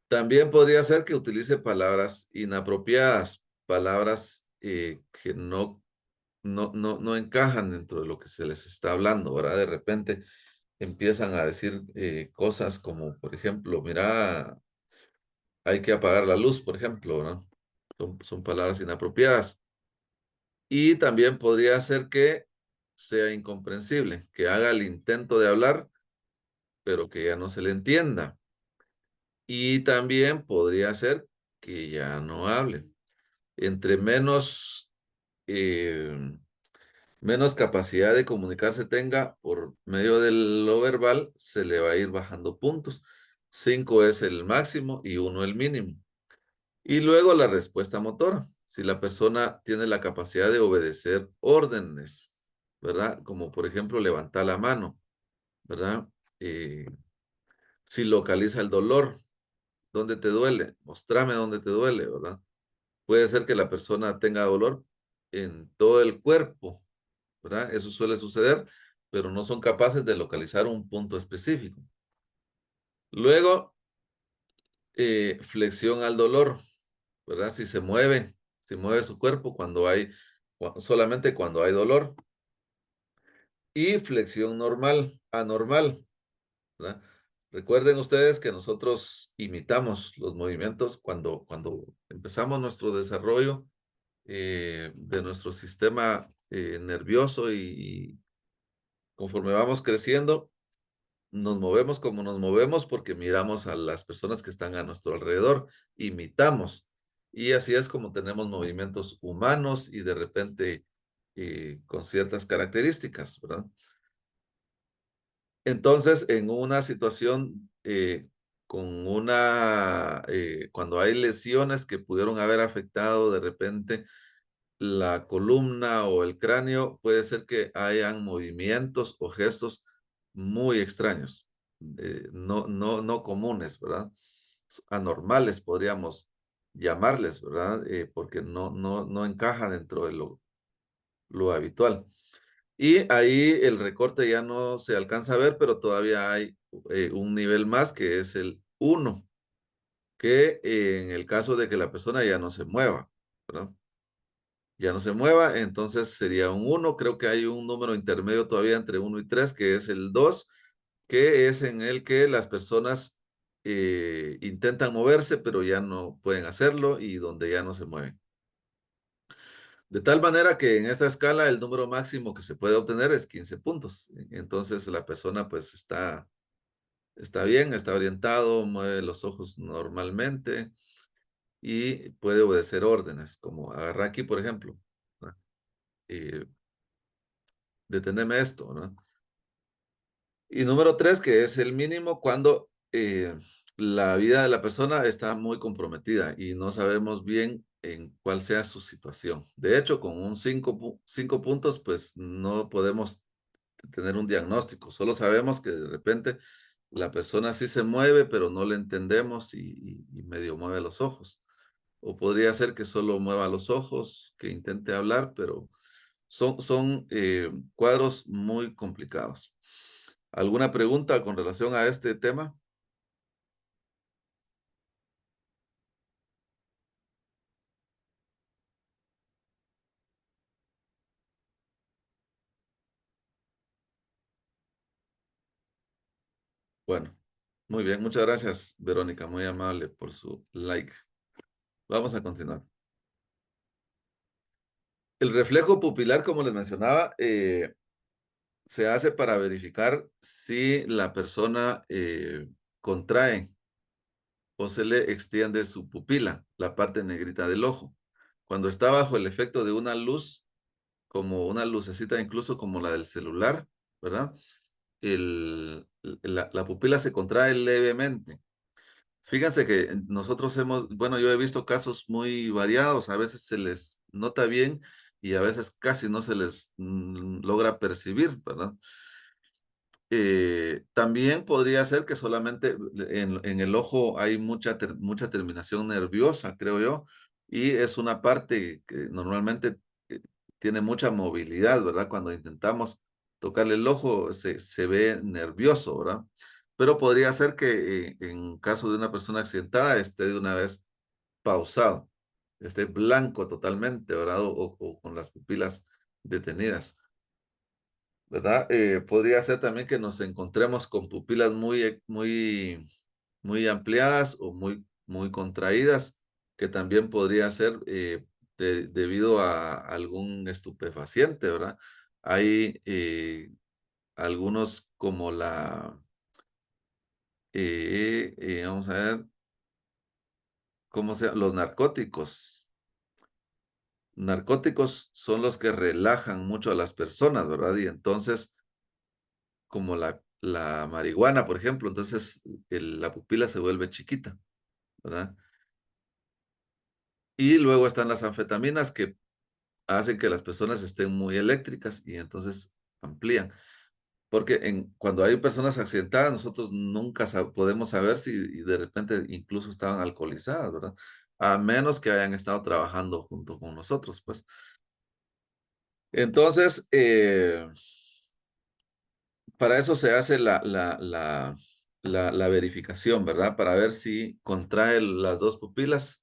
También podría ser que utilice palabras inapropiadas, palabras que no encajan dentro de lo que se les está hablando, ¿verdad? De repente empiezan a decir cosas como, por ejemplo, mira, hay que apagar la luz, por ejemplo, ¿no? Son palabras inapropiadas. Y también podría ser que sea incomprensible, que haga el intento de hablar, pero que ya no se le entienda. Y también podría ser que ya no hable. Entre eh, menos capacidad de comunicarse tenga por medio de lo verbal, se le va a ir bajando puntos. 5 es el máximo y 1 el mínimo. Y luego la respuesta motora. Si la persona tiene la capacidad de obedecer órdenes, ¿verdad? Como por ejemplo levantar la mano, ¿verdad? Eh, si localiza el dolor, ¿dónde te duele? Mostrame dónde te duele, ¿verdad? Puede ser que la persona tenga dolor en todo el cuerpo, ¿verdad? Eso suele suceder, pero no son capaces de localizar un punto específico. Luego, flexión al dolor, ¿verdad? Si mueve su cuerpo solamente cuando hay dolor. Y flexión anormal, ¿verdad? Recuerden ustedes que nosotros imitamos los movimientos cuando empezamos nuestro desarrollo de nuestro sistema nervioso y conforme vamos creciendo, nos movemos como nos movemos porque miramos a las personas que están a nuestro alrededor, imitamos. Y así es como tenemos movimientos humanos y de repente con ciertas características, ¿verdad? Entonces, en una situación cuando hay lesiones que pudieron haber afectado de repente la columna o el cráneo, puede ser que hayan movimientos o gestos muy extraños, no comunes, ¿verdad? Anormales podríamos llamarles, ¿verdad? Porque no encaja dentro de lo habitual. Y ahí el recorte ya no se alcanza a ver, pero todavía hay un nivel más que es el 1, que en el caso de que la persona ya no se mueva, ¿verdad? Ya no se mueva, entonces sería un 1. Creo que hay un número intermedio todavía entre 1 y 3, que es el 2, que es en el que las personas intentan moverse, pero ya no pueden hacerlo y donde ya no se mueven. De tal manera que en esta escala el número máximo que se puede obtener es 15 puntos. Entonces la persona pues está bien, está orientado, mueve los ojos normalmente y puede obedecer órdenes, como agarrar aquí, por ejemplo, ¿no? Eh, deteneme esto, ¿no? Y número 3, que es el mínimo cuando la vida de la persona está muy comprometida y no sabemos bien en cuál sea su situación. De hecho, con un 5 puntos, pues no podemos tener un diagnóstico. Solo sabemos que de repente la persona sí se mueve, pero no le entendemos y medio mueve los ojos. O podría ser que solo mueva los ojos, que intente hablar, pero son cuadros muy complicados. ¿Alguna pregunta con relación a este tema? Bueno, muy bien. Muchas gracias, Verónica. Muy amable por su like. Vamos a continuar. El reflejo pupilar, como les mencionaba, se hace para verificar si la persona contrae o se le extiende su pupila, la parte negrita del ojo. Cuando está bajo el efecto de una luz, como una lucecita incluso como la del celular, ¿verdad? La pupila se contrae levemente. Fíjense que nosotros bueno, yo he visto casos muy variados, a veces se les nota bien y a veces casi no se les logra percibir, ¿verdad? También podría ser que solamente en el ojo hay mucha terminación nerviosa, creo yo, y es una parte que normalmente tiene mucha movilidad, ¿verdad? Cuando intentamos tocarle el ojo se ve nervioso, ¿verdad? pero podría ser que en caso de una persona accidentada esté de una vez pausado, esté blanco totalmente, ¿verdad? O con las pupilas detenidas, ¿verdad? Podría ser también que nos encontremos con pupilas muy ampliadas o muy contraídas, que también podría ser debido a algún estupefaciente, ¿verdad? Hay algunos como vamos a ver, ¿cómo se llama? Los narcóticos. Narcóticos son los que relajan mucho a las personas, ¿verdad? Y entonces, como la marihuana, por ejemplo, entonces la pupila se vuelve chiquita, ¿verdad? Y luego están las anfetaminas que hacen que las personas estén muy eléctricas y entonces amplían. Porque cuando hay personas accidentadas, nosotros nunca podemos saber si de repente incluso estaban alcoholizadas, ¿verdad? A menos que hayan estado trabajando junto con nosotros, pues. Entonces, para eso se hace la verificación, ¿verdad? Para ver si contrae las dos pupilas,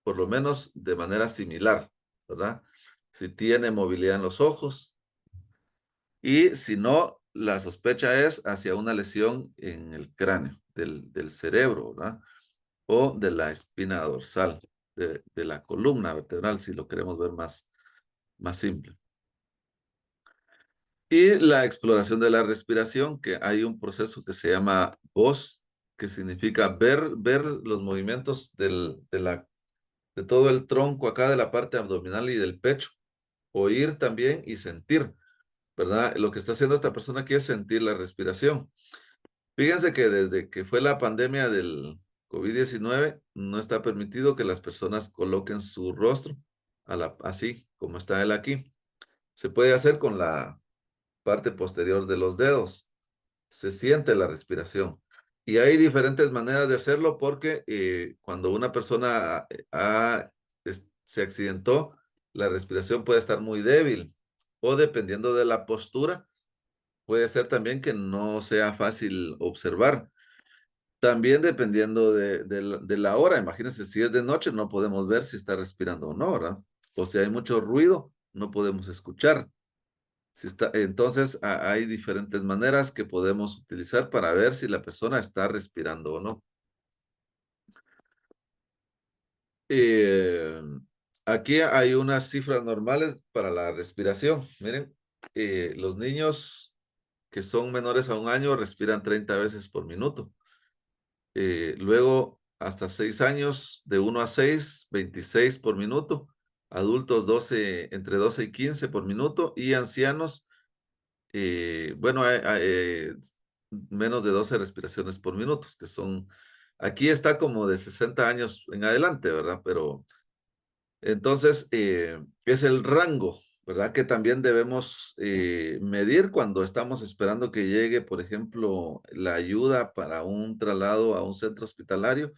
por lo menos de manera similar, ¿verdad? Si tiene movilidad en los ojos y si no, la sospecha es hacia una lesión en el cráneo del cerebro, ¿verdad? O de la espina dorsal, de la columna vertebral, si lo queremos ver más simple. Y la exploración de la respiración, que hay un proceso que se llama VOS, que significa ver los movimientos de todo el tronco acá, de la parte abdominal y del pecho. Oír también y sentir, ¿verdad? Lo que está haciendo esta persona aquí es sentir la respiración. Fíjense que desde que fue la pandemia del COVID-19, no está permitido que las personas coloquen su rostro así como está él aquí. Se puede hacer con la parte posterior de los dedos. Se siente la respiración. Y hay diferentes maneras de hacerlo porque cuando una persona se accidentó, la respiración puede estar muy débil o dependiendo de la postura, puede ser también que no sea fácil observar. También dependiendo de la hora, imagínense, si es de noche no podemos ver si está respirando o no, ¿verdad? O si hay mucho ruido, no podemos escuchar. Entonces, hay diferentes maneras que podemos utilizar para ver si la persona está respirando o no. Eh, Aquí hay unas cifras normales para la respiración. Miren, los niños que son menores a 1 año respiran 30 veces por minuto. Luego, hasta 6 años, de 1 a 6, 26 por minuto. Adultos, entre 12 y 15 por minuto. Y ancianos, bueno, menos de 12 respiraciones por minuto, que son, aquí está como de 60 años en adelante, ¿verdad? Pero entonces es el rango, ¿verdad? Que también debemos medir cuando estamos esperando que llegue, por ejemplo, la ayuda para un traslado a un centro hospitalario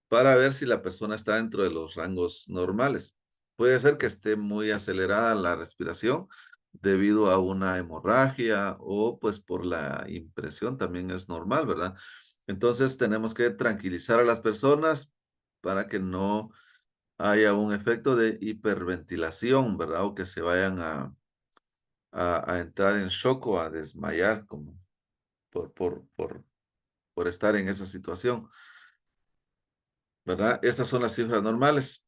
para ver si la persona está dentro de los rangos normales. Puede ser que esté muy acelerada la respiración debido a una hemorragia o pues por la impresión también es normal, ¿verdad? Entonces tenemos que tranquilizar a las personas para que no haya un efecto de hiperventilación, ¿verdad? O que se vayan a entrar en shock o a desmayar como por, por, por, por estar en esa situación, ¿verdad? Estas son las cifras normales.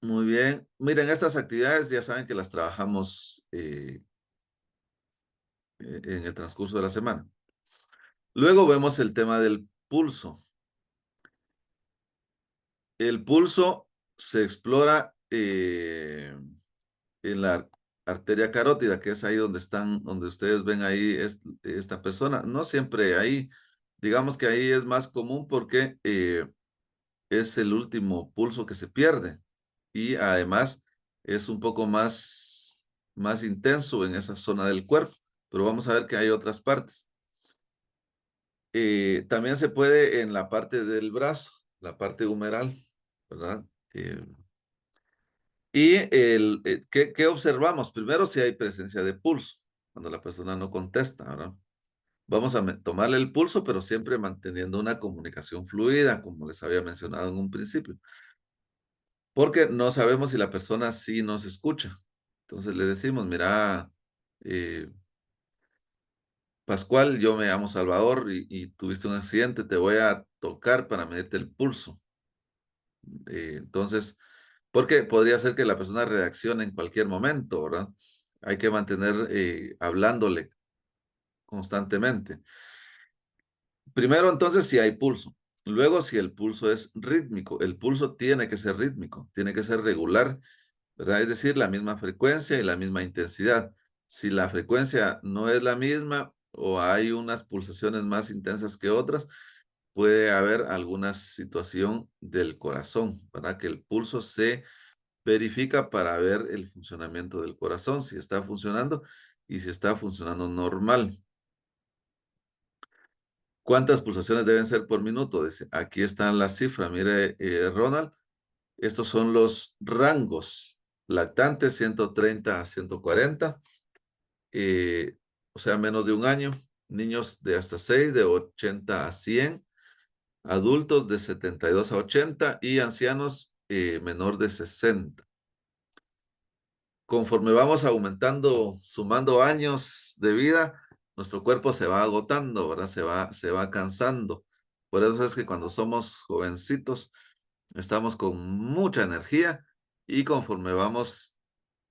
Muy bien. Miren, estas actividades ya saben que las trabajamos en el transcurso de la semana. Luego vemos el tema del pulso. El pulso se explora en la arteria carótida, que es ahí donde ustedes ven ahí esta persona. No siempre ahí, digamos que ahí es más común porque es el último pulso que se pierde y además es un poco más intenso en esa zona del cuerpo, pero vamos a ver que hay otras partes. También se puede en la parte del brazo, la parte humeral, ¿verdad? ¿Qué observamos? Primero, si hay presencia de pulso. cuando la persona no contesta, ¿verdad? Vamos a tomarle el pulso, pero siempre manteniendo una comunicación fluida, como les había mencionado en un principio, porque no sabemos si la persona sí nos escucha. Entonces le decimos, mira, eh, Pascual, yo me llamo Salvador y tuviste un accidente, te voy a tocar para medirte el pulso. Entonces, porque podría ser que la persona reaccione en cualquier momento, ¿verdad? Hay que mantener hablándole constantemente. Primero, entonces, si hay pulso. Luego, si el pulso es rítmico, el pulso tiene que ser rítmico, tiene que ser regular, ¿verdad? Es decir, la misma frecuencia y la misma intensidad. Si la frecuencia no es la misma o hay unas pulsaciones más intensas que otras, puede haber alguna situación del corazón, ¿verdad? Que el pulso se verifica para ver el funcionamiento del corazón, si está funcionando y si está funcionando normal. ¿Cuántas pulsaciones deben ser por minuto? Dice, aquí están las cifras. Mire, Ronald, estos son los rangos. Lactantes 130 a 140, o sea, menos de un año. Niños de hasta 6, de 80 a 100. Adultos de 72 a 80 y ancianos menor de 60. Conforme vamos aumentando, sumando años de vida, nuestro cuerpo se va agotando, ¿verdad? Se va cansando. Por eso es que cuando somos jovencitos, estamos con mucha energía y conforme vamos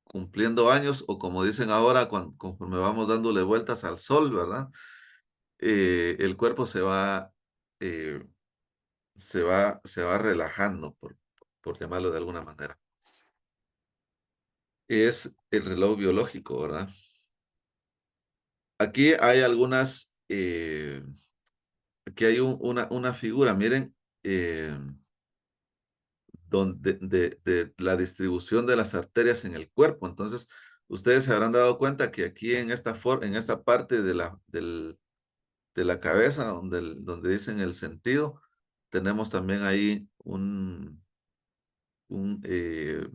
cumpliendo años, o como dicen ahora, conforme vamos dándole vueltas al sol, ¿verdad? El cuerpo eh, se va relajando, por llamarlo de alguna manera. Es el reloj biológico, ¿verdad? Aquí hay aquí hay una figura, miren, donde, de la distribución de las arterias en el cuerpo. Entonces, ustedes se habrán dado cuenta que aquí en esta parte de la cabeza, donde dicen el sentido, tenemos también ahí un, eh,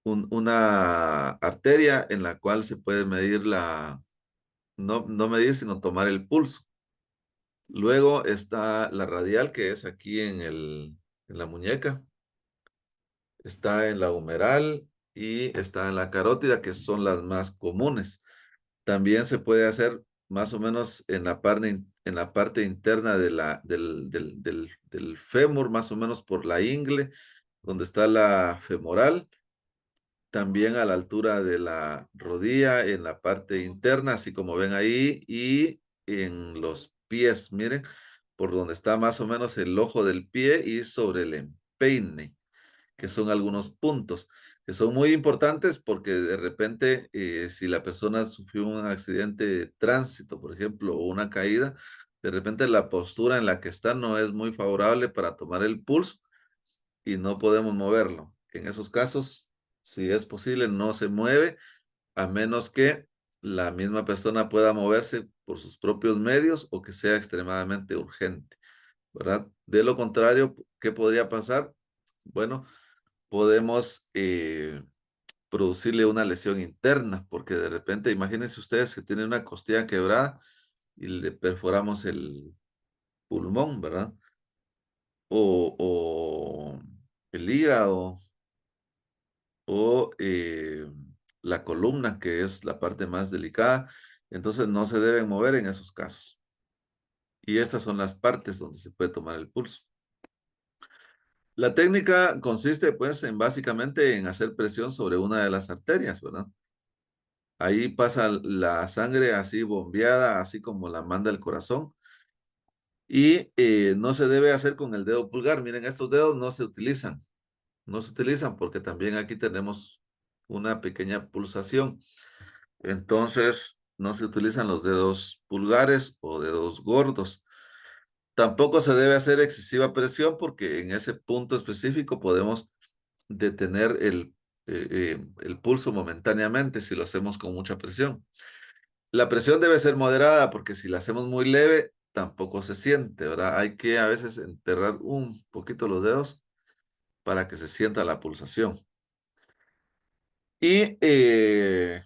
una arteria en la cual se puede medir no medir, sino tomar el pulso. Luego está la radial, que es aquí en la muñeca. Está en la humeral y está en la carótida, que son las más comunes. También se puede hacer más o menos en la parte interna del fémur, más o menos por la ingle, donde está la femoral. También a la altura de la rodilla, en la parte interna, así como ven ahí, y en los pies, miren, por donde está más o menos el ojo del pie y sobre el empeine, que son algunos puntos que son muy importantes porque de repente, si la persona sufrió un accidente de tránsito, por ejemplo, o una caída, de repente la postura en la que está no es muy favorable para tomar el pulso y no podemos moverlo. En esos casos, si es posible, no se mueve a menos que la misma persona pueda moverse por sus propios medios o que sea extremadamente urgente, ¿verdad? De lo contrario, ¿qué podría pasar? Bueno, podemos producirle una lesión interna, porque de repente, imagínense ustedes que tienen una costilla quebrada y le perforamos el pulmón, ¿verdad? O el hígado, o la columna, que es la parte más delicada. Entonces no se deben mover en esos casos. Y estas son las partes donde se puede tomar el pulso. La técnica consiste, pues, básicamente en hacer presión sobre una de las arterias, ¿verdad? Ahí pasa la sangre así bombeada, así como la manda el corazón. Y no se debe hacer con el dedo pulgar. Miren, estos dedos no se utilizan. No se utilizan porque también aquí tenemos una pequeña pulsación. Entonces, no se utilizan los dedos pulgares o dedos gordos. Tampoco se debe hacer excesiva presión porque en ese punto específico podemos detener el pulso momentáneamente si lo hacemos con mucha presión. La presión debe ser moderada porque si la hacemos muy leve, tampoco se siente, ¿verdad? Hay que a veces enterrar un poquito los dedos para que se sienta la pulsación. Y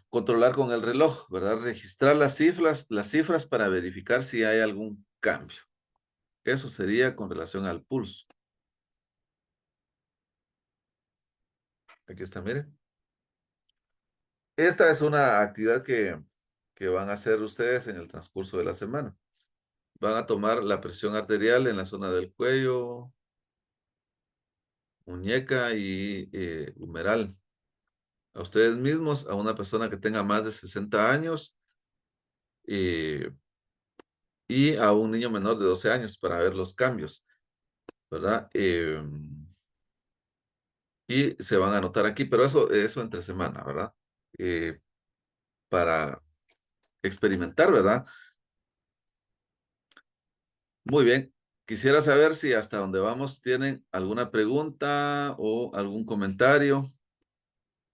controlar con el reloj, ¿verdad? Registrar las cifras para verificar si hay algún cambio. Eso sería con relación al pulso. Aquí está, miren. Esta es una actividad que van a hacer ustedes en el transcurso de la semana. Van a tomar la presión arterial en la zona del cuello, muñeca y humeral. A ustedes mismos, a una persona que tenga más de 60 años eh, y a un niño menor de 12 años para ver los cambios, ¿verdad? Y se van a anotar aquí, pero eso entre semana, ¿verdad? Para experimentar, ¿verdad? Muy bien. Quisiera saber si hasta donde vamos tienen alguna pregunta o algún comentario,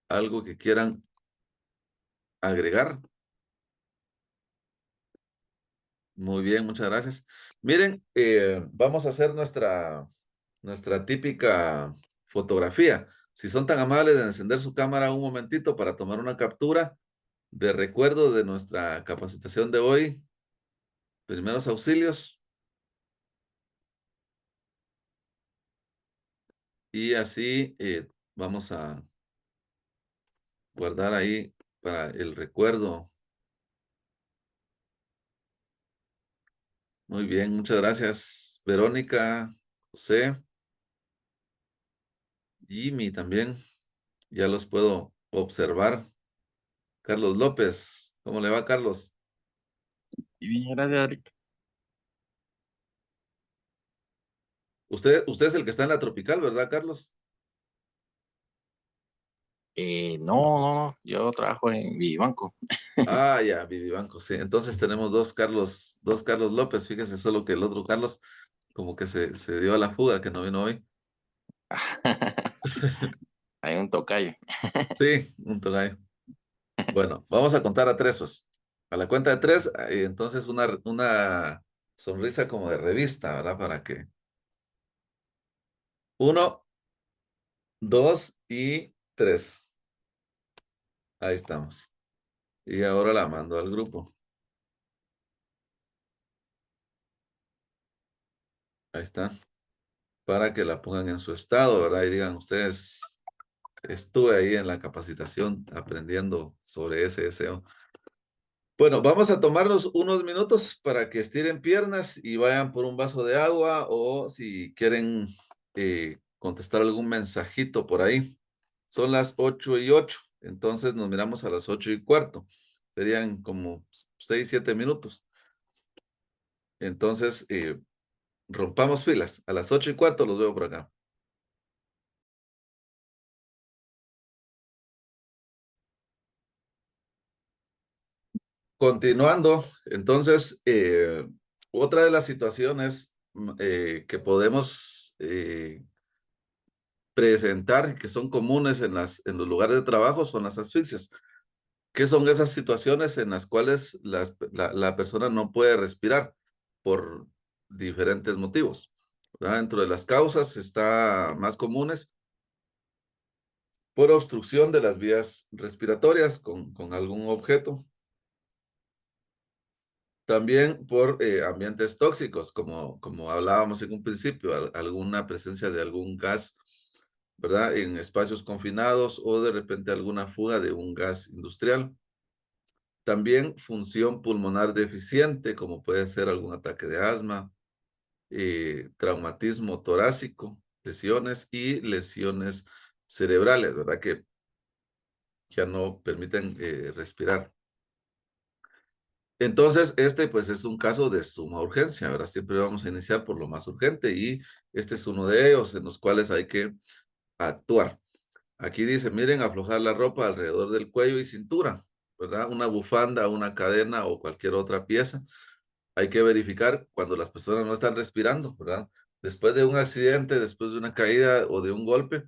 algo que quieran agregar. Muy bien, muchas gracias. Miren, vamos a hacer nuestra típica fotografía. Si son tan amables de encender su cámara un momentito para tomar una captura de recuerdo de nuestra capacitación de hoy, primeros auxilios, y así vamos a guardar ahí para el recuerdo. Muy bien, muchas gracias, Verónica, José, Jimmy también. Ya los puedo observar. Carlos López, ¿cómo le va, Carlos? Y bien, gracias, Eric. Usted es el que está en la tropical, ¿verdad, Carlos? No, yo trabajo en Vivanco. Ah, ya, Vivibanco, sí. Entonces tenemos dos Carlos López, fíjese, solo que el otro Carlos como que se dio a la fuga, que no vino hoy. Hay un tocayo. Sí, un tocayo. Bueno, vamos a contar a tres, pues. A la cuenta de tres, entonces una sonrisa como de revista, ¿verdad? Para que... Uno, dos y tres. Ahí estamos. Y ahora la mando al grupo. Ahí está. Para que la pongan en su estado, ¿verdad? Y digan ustedes, estuve ahí en la capacitación aprendiendo sobre SSO. Bueno, vamos a tomarnos unos minutos para que estiren piernas y vayan por un vaso de agua o si quieren contestar algún mensajito por ahí. Son las 8:08, entonces nos miramos a las 8:15. Serían como 6, 7 minutos. Entonces, rompamos filas. A las 8:15 los veo por acá. Continuando, entonces, otra de las situaciones que podemos presentar, que son comunes en los lugares de trabajo, son las asfixias. ¿Qué son esas situaciones en las cuales la persona no puede respirar por diferentes motivos? ¿Verdad? Dentro de las causas está más comunes por obstrucción de las vías respiratorias con algún objeto. También por ambientes tóxicos, como hablábamos en un principio, alguna presencia de algún gas, ¿verdad? En espacios confinados o de repente alguna fuga de un gas industrial. También función pulmonar deficiente, como puede ser algún ataque de asma, traumatismo torácico, lesiones y lesiones cerebrales, ¿verdad? Que ya no permiten respirar. Entonces, pues es un caso de suma urgencia, ¿verdad? Siempre vamos a iniciar por lo más urgente y este es uno de ellos en los cuales hay que actuar. Aquí dice, miren, aflojar la ropa alrededor del cuello y cintura, ¿verdad? Una bufanda, una cadena o cualquier otra pieza. Hay que verificar cuando las personas no están respirando, ¿verdad? Después de un accidente, después de una caída o de un golpe,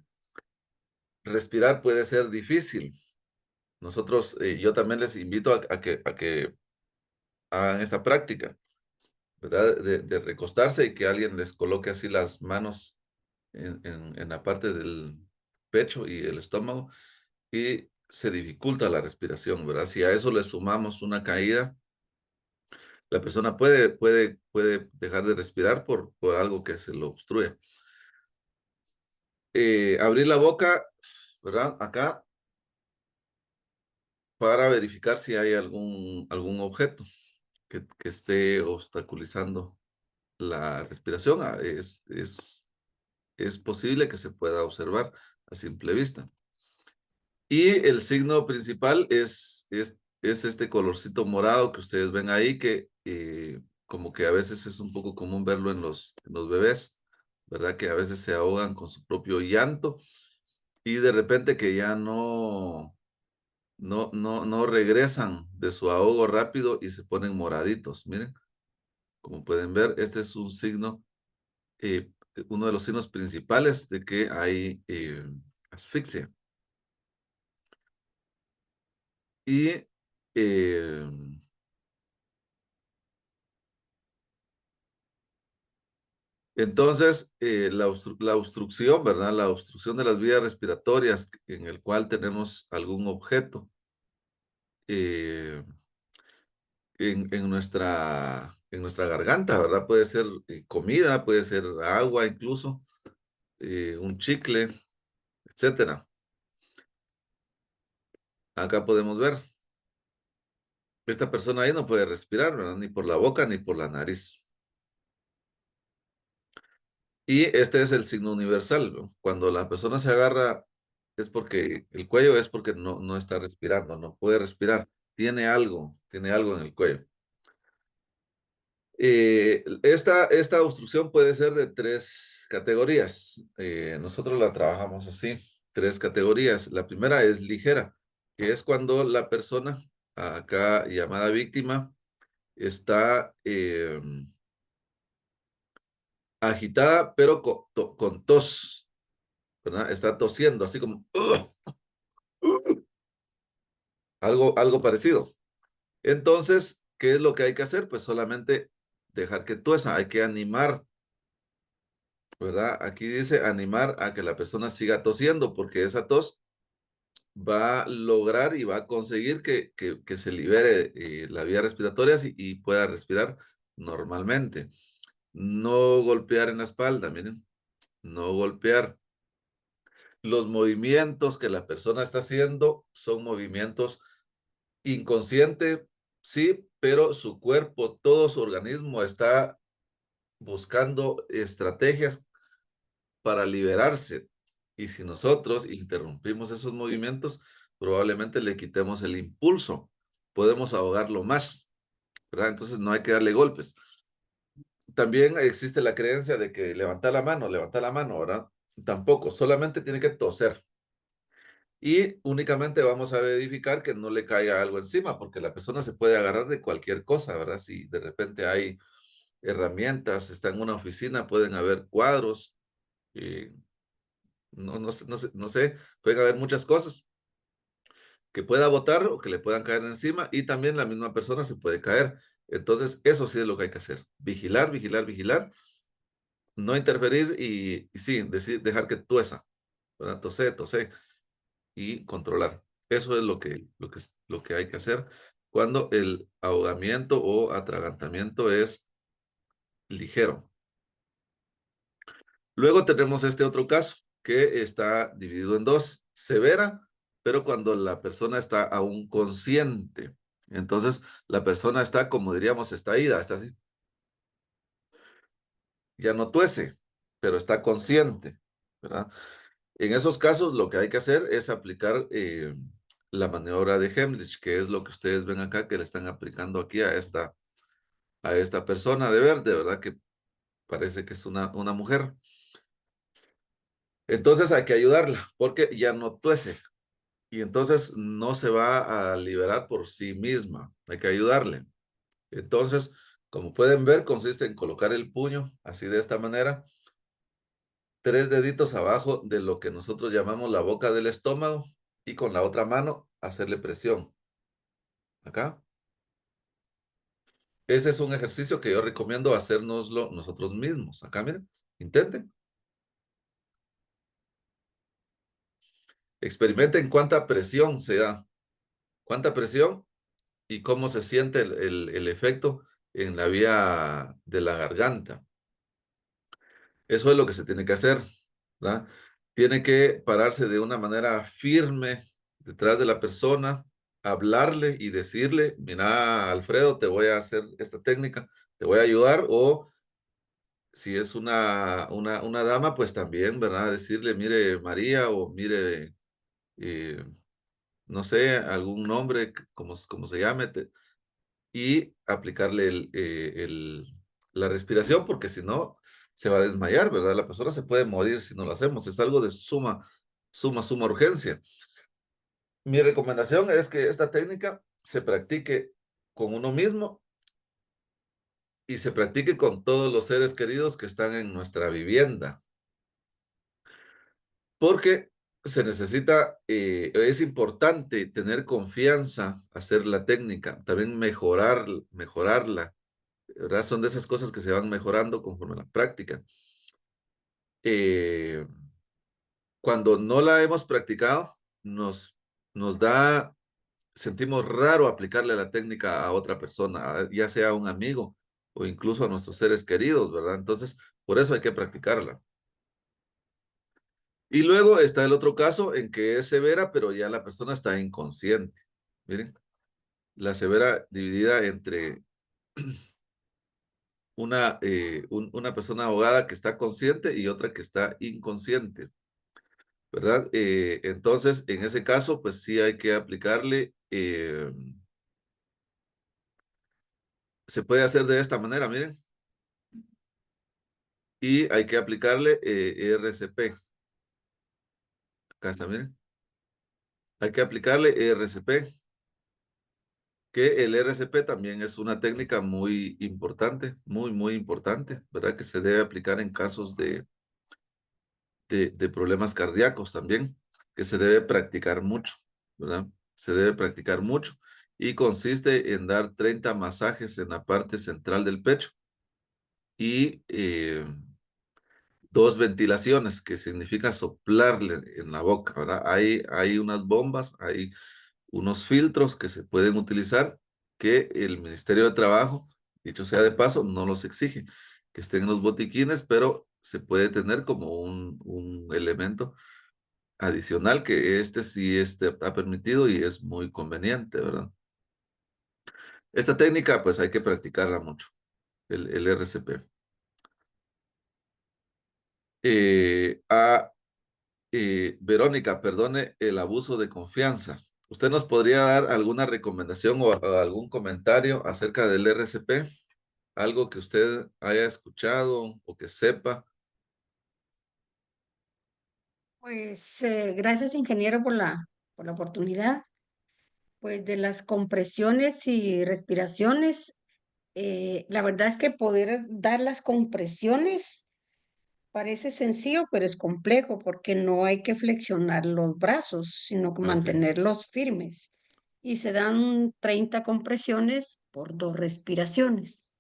respirar puede ser difícil. Nosotros, yo también les invito a que hagan esta práctica, ¿verdad? De recostarse y que alguien les coloque así las manos en la parte del pecho y el estómago y se dificulta la respiración, ¿verdad? Si a eso le sumamos una caída, la persona puede dejar de respirar por algo que se lo obstruye. Abrir la boca, ¿verdad? Acá, para verificar si hay algún objeto que esté obstaculizando la respiración. Es posible que se pueda observar a simple vista. Y el signo principal es este colorcito morado que ustedes ven ahí, que como que a veces es un poco común verlo en los bebés, ¿verdad? Que a veces se ahogan con su propio llanto y de repente que ya no regresan de su ahogo rápido y se ponen moraditos. Miren, como pueden ver, este es un signo, uno de los signos principales de que hay asfixia. Y entonces, la obstrucción, ¿verdad? La obstrucción de las vías respiratorias en el cual tenemos algún objeto eh, en nuestra garganta, ¿verdad? Puede ser comida, puede ser agua incluso, un chicle, etcétera. Acá podemos ver, esta persona ahí no puede respirar, ¿verdad? Ni por la boca ni por la nariz. Y este es el signo universal, ¿no? Cuando la persona se agarra, es porque el cuello es porque no está respirando, no puede respirar. Tiene algo en el cuello. Esta obstrucción puede ser de 3 categorías. Nosotros la trabajamos así, 3 categorías. La primera es ligera, que es cuando la persona, acá llamada víctima, está agitada, pero con tos, ¿verdad? Está tosiendo, así como algo parecido. Entonces, ¿qué es lo que hay que hacer? Pues solamente dejar que tuesa, hay que animar, ¿verdad? Aquí dice animar a que la persona siga tosiendo, porque esa tos va a lograr y va a conseguir que se libere la vía respiratoria y pueda respirar normalmente. No golpear en la espalda, miren, no golpear. Los movimientos que la persona está haciendo son movimientos inconscientes, sí, pero su cuerpo, todo su organismo está buscando estrategias para liberarse. Y si nosotros interrumpimos esos movimientos, probablemente le quitemos el impulso. Podemos ahogarlo más, ¿verdad? Entonces no hay que darle golpes. También existe la creencia de que levanta la mano, ¿verdad? Tampoco, solamente tiene que toser. Y únicamente vamos a verificar que no le caiga algo encima, porque la persona se puede agarrar de cualquier cosa, ¿verdad? Si de repente hay herramientas, está en una oficina, pueden haber cuadros, eh, no sé, pueden haber muchas cosas que pueda botar o que le puedan caer encima y también la misma persona se puede caer. Entonces, eso sí es lo que hay que hacer. Vigilar, vigilar, vigilar, no interferir y sí, dejar que tuesa, ¿verdad? Tose y controlar. Eso es lo que hay que hacer cuando el ahogamiento o atragantamiento es ligero. Luego tenemos este otro caso que está dividido en dos, severa, pero cuando la persona está aún consciente. Entonces, la persona está, como diríamos, está ida, está así. Ya no tuece, pero está consciente, ¿verdad? En esos casos, lo que hay que hacer es aplicar la maniobra de Heimlich, que es lo que ustedes ven acá, que le están aplicando aquí a esta persona de verde, ¿verdad? Que parece que es una mujer. Entonces hay que ayudarla, porque ya no tuece. Y entonces no se va a liberar por sí misma. Hay que ayudarle. Entonces, como pueden ver, consiste en colocar el puño así de esta manera, 3 deditos abajo de lo que nosotros llamamos la boca del estómago y con la otra mano hacerle presión. Acá. Ese es un ejercicio que yo recomiendo hacérnoslo nosotros mismos. Acá, miren, intenten. Experimenten cuánta presión se da, cuánta presión y cómo se siente el efecto en la vía de la garganta. Eso es lo que se tiene que hacer, ¿verdad? Tiene que pararse de una manera firme detrás de la persona, hablarle y decirle, mira, Alfredo, te voy a hacer esta técnica, te voy a ayudar, o si es una dama, pues también, ¿verdad? Decirle, mire, María, o mire, eh, no sé, algún nombre, como se llame, y aplicarle la respiración, porque si no, se va a desmayar, ¿verdad? La persona se puede morir si no lo hacemos. Es algo de suma urgencia. Mi recomendación es que esta técnica se practique con uno mismo y se practique con todos los seres queridos que están en nuestra vivienda, porque se necesita, es importante tener confianza, hacer la técnica, también mejorarla, ¿verdad? Son de esas cosas que se van mejorando conforme a la práctica. Eh, Cuando no la hemos practicado, nos da, sentimos raro aplicarle la técnica a otra persona, ya sea a un amigo o incluso a nuestros seres queridos, ¿verdad? Entonces, por eso hay que practicarla. Y luego está el otro caso en que es severa, pero ya la persona está inconsciente. Miren, la severa dividida entre una persona ahogada que está consciente y otra que está inconsciente, ¿verdad? Entonces, en ese caso, pues sí hay que aplicarle, se puede hacer de esta manera, miren, y hay que aplicarle ERCP. Acá está, miren. Hay que aplicarle ERCP, que el ERCP también es una técnica muy importante, muy importante, ¿verdad? Que se debe aplicar en casos de problemas cardíacos también, que se debe practicar mucho, ¿verdad? Se debe practicar mucho y consiste en dar 30 masajes en la parte central del pecho y 2 ventilaciones, que significa soplarle en la boca, ¿verdad? Hay unas bombas, hay unos filtros que se pueden utilizar que el Ministerio de Trabajo, dicho sea de paso, no los exige que estén en los botiquines, pero se puede tener como un elemento adicional que sí ha permitido y es muy conveniente, ¿verdad? Esta técnica, pues hay que practicarla mucho, el RCP. Verónica, perdone el abuso de confianza. ¿Usted nos podría dar alguna recomendación o algún comentario acerca del RCP? Algo que usted haya escuchado o que sepa. Pues gracias, ingeniero, por la oportunidad. Pues de las compresiones y respiraciones, la verdad es que poder dar las compresiones parece sencillo, pero es complejo porque no hay que flexionar los brazos, sino que Así. mantenerlos firmes. Y se dan 30 compresiones por 2 respiraciones.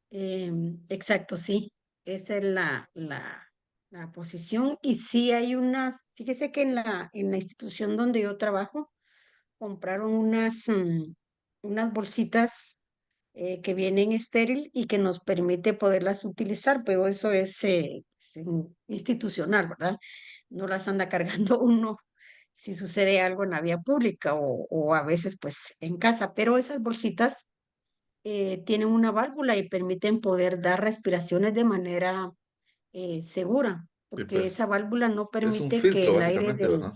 Exacto, sí. Esa es la posición. Y sí hay unas, fíjese que en la institución donde yo trabajo, compraron unas bolsitas que vienen estéril y que nos permite poderlas utilizar, pero eso es institucional, ¿verdad? No las anda cargando uno si sucede algo en la vía pública o a veces pues en casa, pero esas bolsitas tienen una válvula y permiten poder dar respiraciones de manera segura, Y porque pues esa válvula no es un permite que filtro, el aire básicamente, ¿verdad?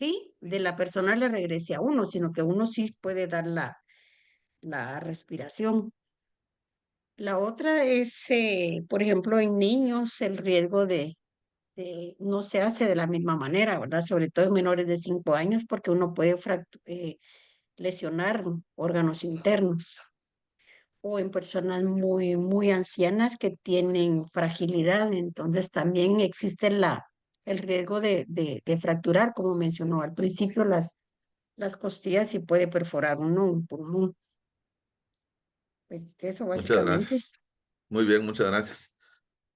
sí, de la persona le regrese a uno, sino que uno sí puede dar la respiración. La otra es, por ejemplo, en niños, el riesgo no se hace de la misma manera, ¿verdad? Sobre todo en menores de 5 años, porque uno puede lesionar órganos internos. O en personas muy ancianas que tienen fragilidad, entonces también existe el riesgo de fracturar, como mencionó al principio, las costillas y puede perforar uno un pulmón. Pues eso Muchas básicamente. gracias. Muy bien, muchas gracias.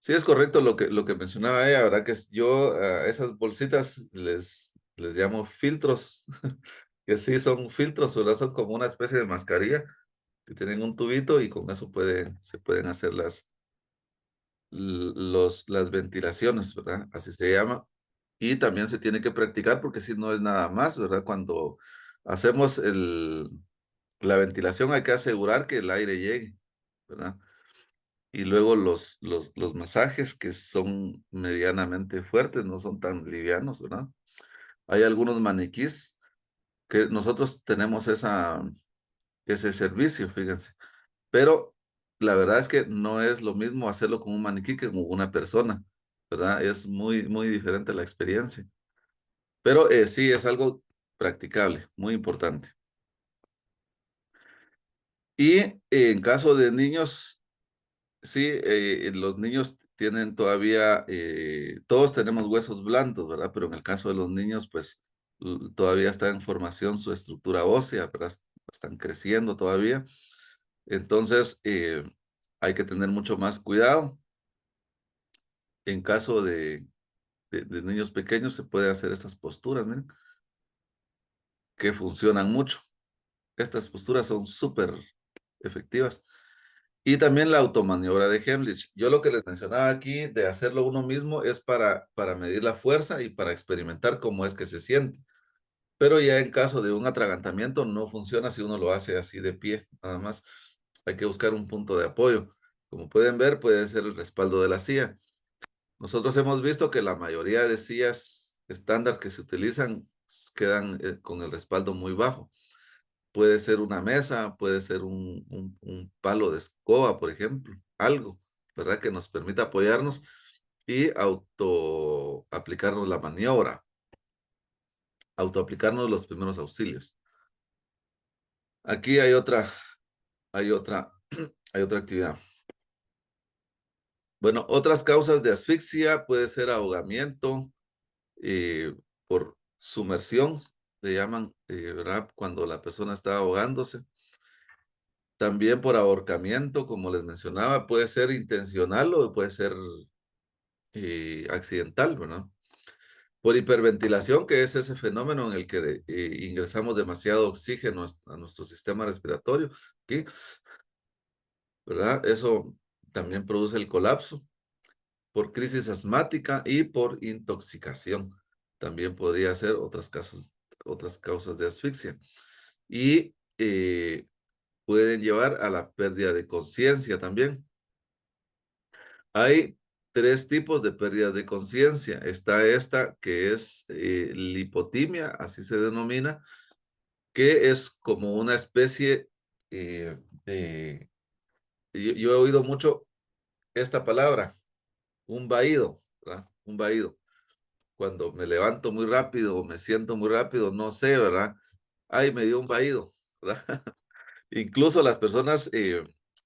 Sí, es correcto lo que mencionaba ella, ¿verdad? Que yo a esas bolsitas les llamo filtros, que sí son filtros, ¿verdad? Son como una especie de mascarilla que tienen un tubito y con eso se pueden hacer las ventilaciones, ¿verdad? Así se llama. Y también se tiene que practicar porque si no es nada más, ¿verdad? Cuando hacemos la ventilación hay que asegurar que el aire llegue, ¿verdad? Y luego los masajes que son medianamente fuertes, no son tan livianos, ¿verdad? Hay algunos maniquís que nosotros tenemos ese servicio, fíjense. Pero la verdad es que no es lo mismo hacerlo con un maniquí que con una persona, ¿verdad? Es muy, muy diferente la experiencia. Pero sí, es algo practicable, muy importante. Y en caso de niños, sí, los niños tienen todavía, todos tenemos huesos blandos, ¿verdad? Pero en el caso de los niños, pues todavía está en formación su estructura ósea, ¿verdad? Están creciendo todavía. Entonces, hay que tener mucho más cuidado. En caso de niños pequeños, se puede hacer estas posturas, miren, que funcionan mucho. Estas posturas son súper efectivas. Y también la automaniobra de Heimlich. Yo lo que les mencionaba aquí de hacerlo uno mismo es para medir la fuerza y para experimentar cómo es que se siente. Pero ya en caso de un atragantamiento no funciona si uno lo hace así de pie, nada más. Hay que buscar un punto de apoyo. Como pueden ver, puede ser el respaldo de la silla. Nosotros hemos visto que la mayoría de sillas estándar que se utilizan quedan con el respaldo muy bajo. Puede ser una mesa, puede ser un palo de escoba, por ejemplo, algo, ¿verdad? Que nos permita apoyarnos y aplicarnos la maniobra, aplicarnos los primeros auxilios. Aquí hay otra, hay otra actividad. Bueno, otras causas de asfixia puede ser ahogamiento por sumersión, le llaman, ¿verdad? Cuando la persona está ahogándose. También por ahorcamiento, como les mencionaba, puede ser intencional o puede ser accidental, ¿verdad? Por hiperventilación, que es ese fenómeno en el que ingresamos demasiado oxígeno a nuestro sistema respiratorio, ¿sí? ¿Verdad? Eso también produce el colapso. Por crisis asmática y por intoxicación. También podría ser otras causas de asfixia. Y pueden llevar a la pérdida de conciencia también. Hay tres tipos de pérdida de conciencia. Está esta que es lipotimia, así se denomina, que es como una especie de... Yo he oído mucho esta palabra, un vaído, ¿verdad? Un vaído. Cuando me levanto muy rápido o me siento muy rápido, no sé, ¿verdad? Ay, me dio un vaído, ¿verdad? Incluso las personas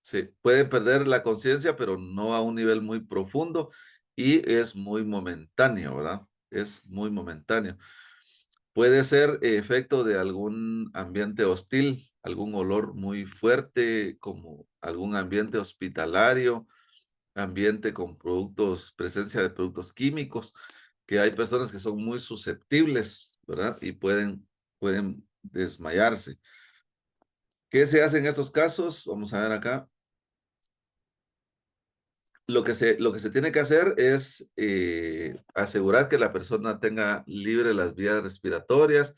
se pueden perder la conciencia, pero no a un nivel muy profundo y es muy momentáneo, ¿verdad? Es muy momentáneo. Puede ser efecto de algún ambiente hostil, algún olor muy fuerte, como algún ambiente hospitalario, ambiente con presencia de productos químicos, que hay personas que son muy susceptibles, ¿verdad? Y pueden desmayarse. ¿Qué se hace en estos casos? Vamos a ver acá. Lo que se tiene que hacer es asegurar que la persona tenga libre las vías respiratorias,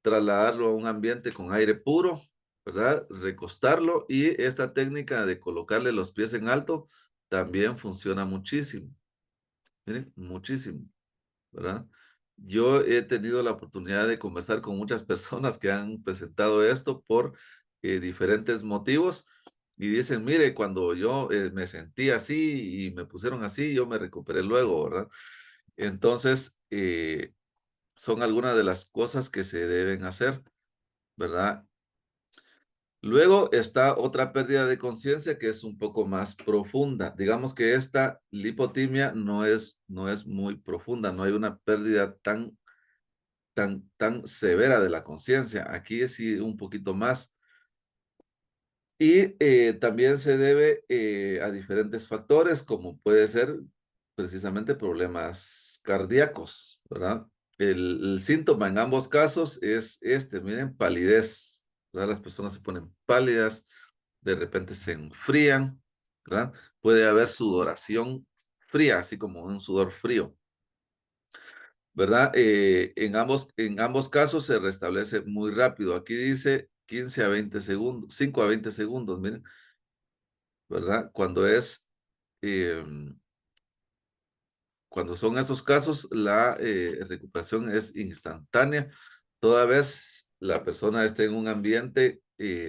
trasladarlo a un ambiente con aire puro, ¿verdad? Recostarlo y esta técnica de colocarle los pies en alto también funciona muchísimo. Miren, muchísimo, ¿verdad? Yo he tenido la oportunidad de conversar con muchas personas que han presentado esto por diferentes motivos y dicen, mire, cuando yo me sentí así y me pusieron así, yo me recuperé luego, ¿verdad? Entonces, son algunas de las cosas que se deben hacer, ¿verdad? Luego está otra pérdida de conciencia que es un poco más profunda. Digamos que esta lipotimia no es muy profunda, no hay una pérdida tan severa de la conciencia. Aquí es sí un poquito más. Y también se debe a diferentes factores, como puede ser precisamente problemas cardíacos, ¿verdad? El síntoma en ambos casos es miren, palidez, ¿verdad? Las personas se ponen pálidas, de repente se enfrían, ¿verdad? Puede haber sudoración fría, así como un sudor frío, ¿verdad? En ambos casos se restablece muy rápido. Aquí dice 15 a 20 segundos, 5 a 20 segundos, miren, ¿verdad? Cuando son esos casos, la recuperación es instantánea, toda vez la persona esté en un ambiente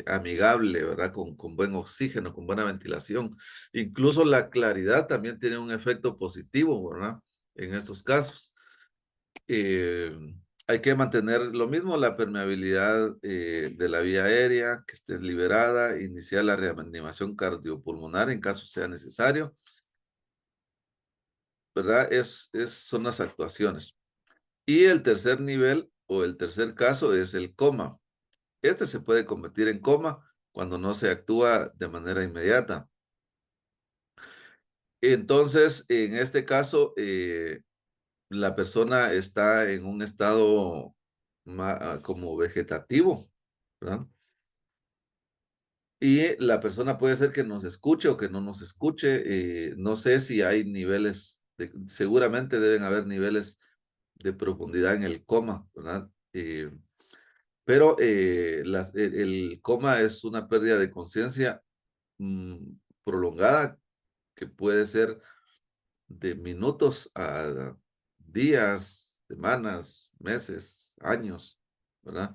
amigable, ¿verdad? Con buen oxígeno, con buena ventilación. Incluso la claridad también tiene un efecto positivo, ¿verdad? En estos casos. Eh, Hay que mantener lo mismo, la permeabilidad de la vía aérea, que esté liberada, iniciar la reanimación cardiopulmonar en caso sea necesario, ¿verdad? Son las actuaciones. Y el tercer nivel o el tercer caso es el coma. Este se puede convertir en coma cuando no se actúa de manera inmediata. Entonces, en este caso, la persona está en un estado como vegetativo, ¿verdad? Y la persona puede ser que nos escuche o que no nos escuche. No sé si hay niveles, seguramente deben haber niveles de profundidad en el coma, ¿verdad? Pero el coma es una pérdida de conciencia prolongada que puede ser de minutos a días, semanas, meses, años, ¿verdad?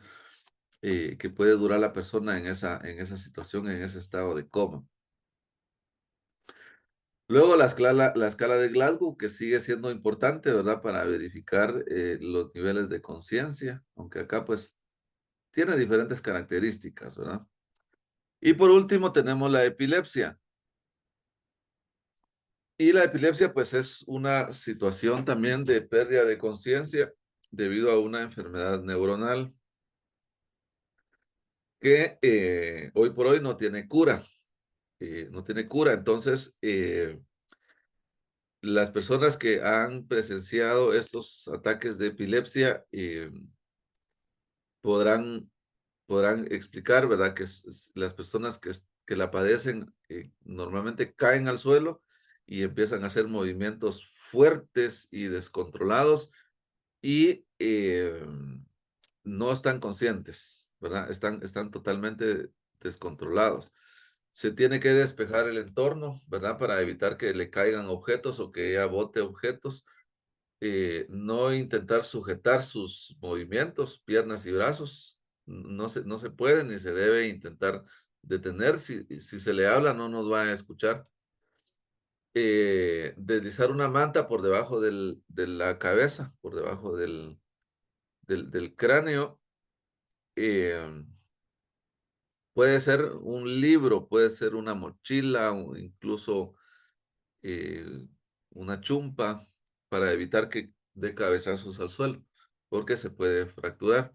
Que puede durar la persona en esa situación, en ese estado de coma. Luego la escala de Glasgow, que sigue siendo importante, ¿verdad? Para verificar los niveles de conciencia, aunque acá pues tiene diferentes características, ¿verdad? Y por último tenemos la epilepsia. Y la epilepsia pues es una situación también de pérdida de conciencia debido a una enfermedad neuronal que hoy por hoy no tiene cura. No tiene cura. Entonces, las personas que han presenciado estos ataques de epilepsia podrán, podrán explicar, ¿verdad? Que las personas que la padecen normalmente caen al suelo y empiezan a hacer movimientos fuertes y descontrolados y no están conscientes, ¿verdad? Están totalmente descontrolados. Se tiene que despejar el entorno, ¿verdad? Para evitar que le caigan objetos o que ella bote objetos. No intentar sujetar sus movimientos, piernas y brazos. No se puede ni se debe intentar detener. Si se le habla, no nos va a escuchar. Deslizar una manta por debajo de la cabeza, por debajo del cráneo. eh, Puede ser un libro, puede ser una mochila o incluso eh, una chumpa para evitar que dé cabezazos al suelo, porque se puede fracturar.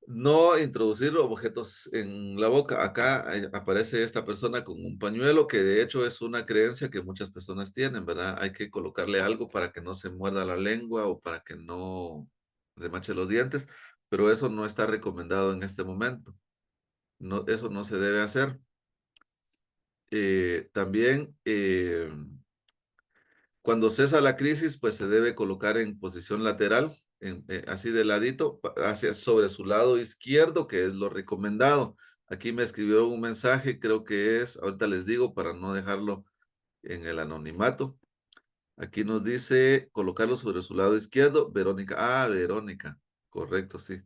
No introducir objetos en la boca. Acá aparece esta persona con un pañuelo, que de hecho es una creencia que muchas personas tienen, ¿verdad? Hay que colocarle algo para que no se muerda la lengua o para que no remache los dientes, pero eso no está recomendado en este momento. No, eso no se debe hacer. También, cuando cesa la crisis, pues se debe colocar en posición lateral, así de ladito, hacia sobre su lado izquierdo, que es lo recomendado. Aquí me escribió un mensaje, creo que es, ahorita les digo para no dejarlo en el anonimato. Aquí nos dice colocarlo sobre su lado izquierdo, Verónica. Ah, Verónica, correcto, sí.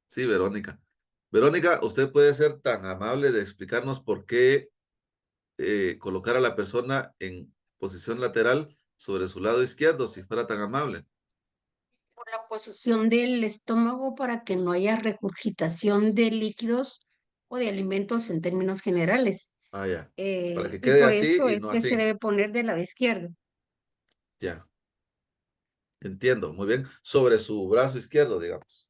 Sí, Verónica. Verónica, usted puede ser tan amable de explicarnos por qué colocar a la persona en posición lateral sobre su lado izquierdo, si fuera tan amable. Por la posición del estómago para que no haya regurgitación de líquidos o de alimentos en términos generales. Ah, ya. Para que Y quede por así eso y es no que se así. debe poner del lado izquierdo. Ya. Entiendo. Muy bien. Sobre su brazo izquierdo, digamos.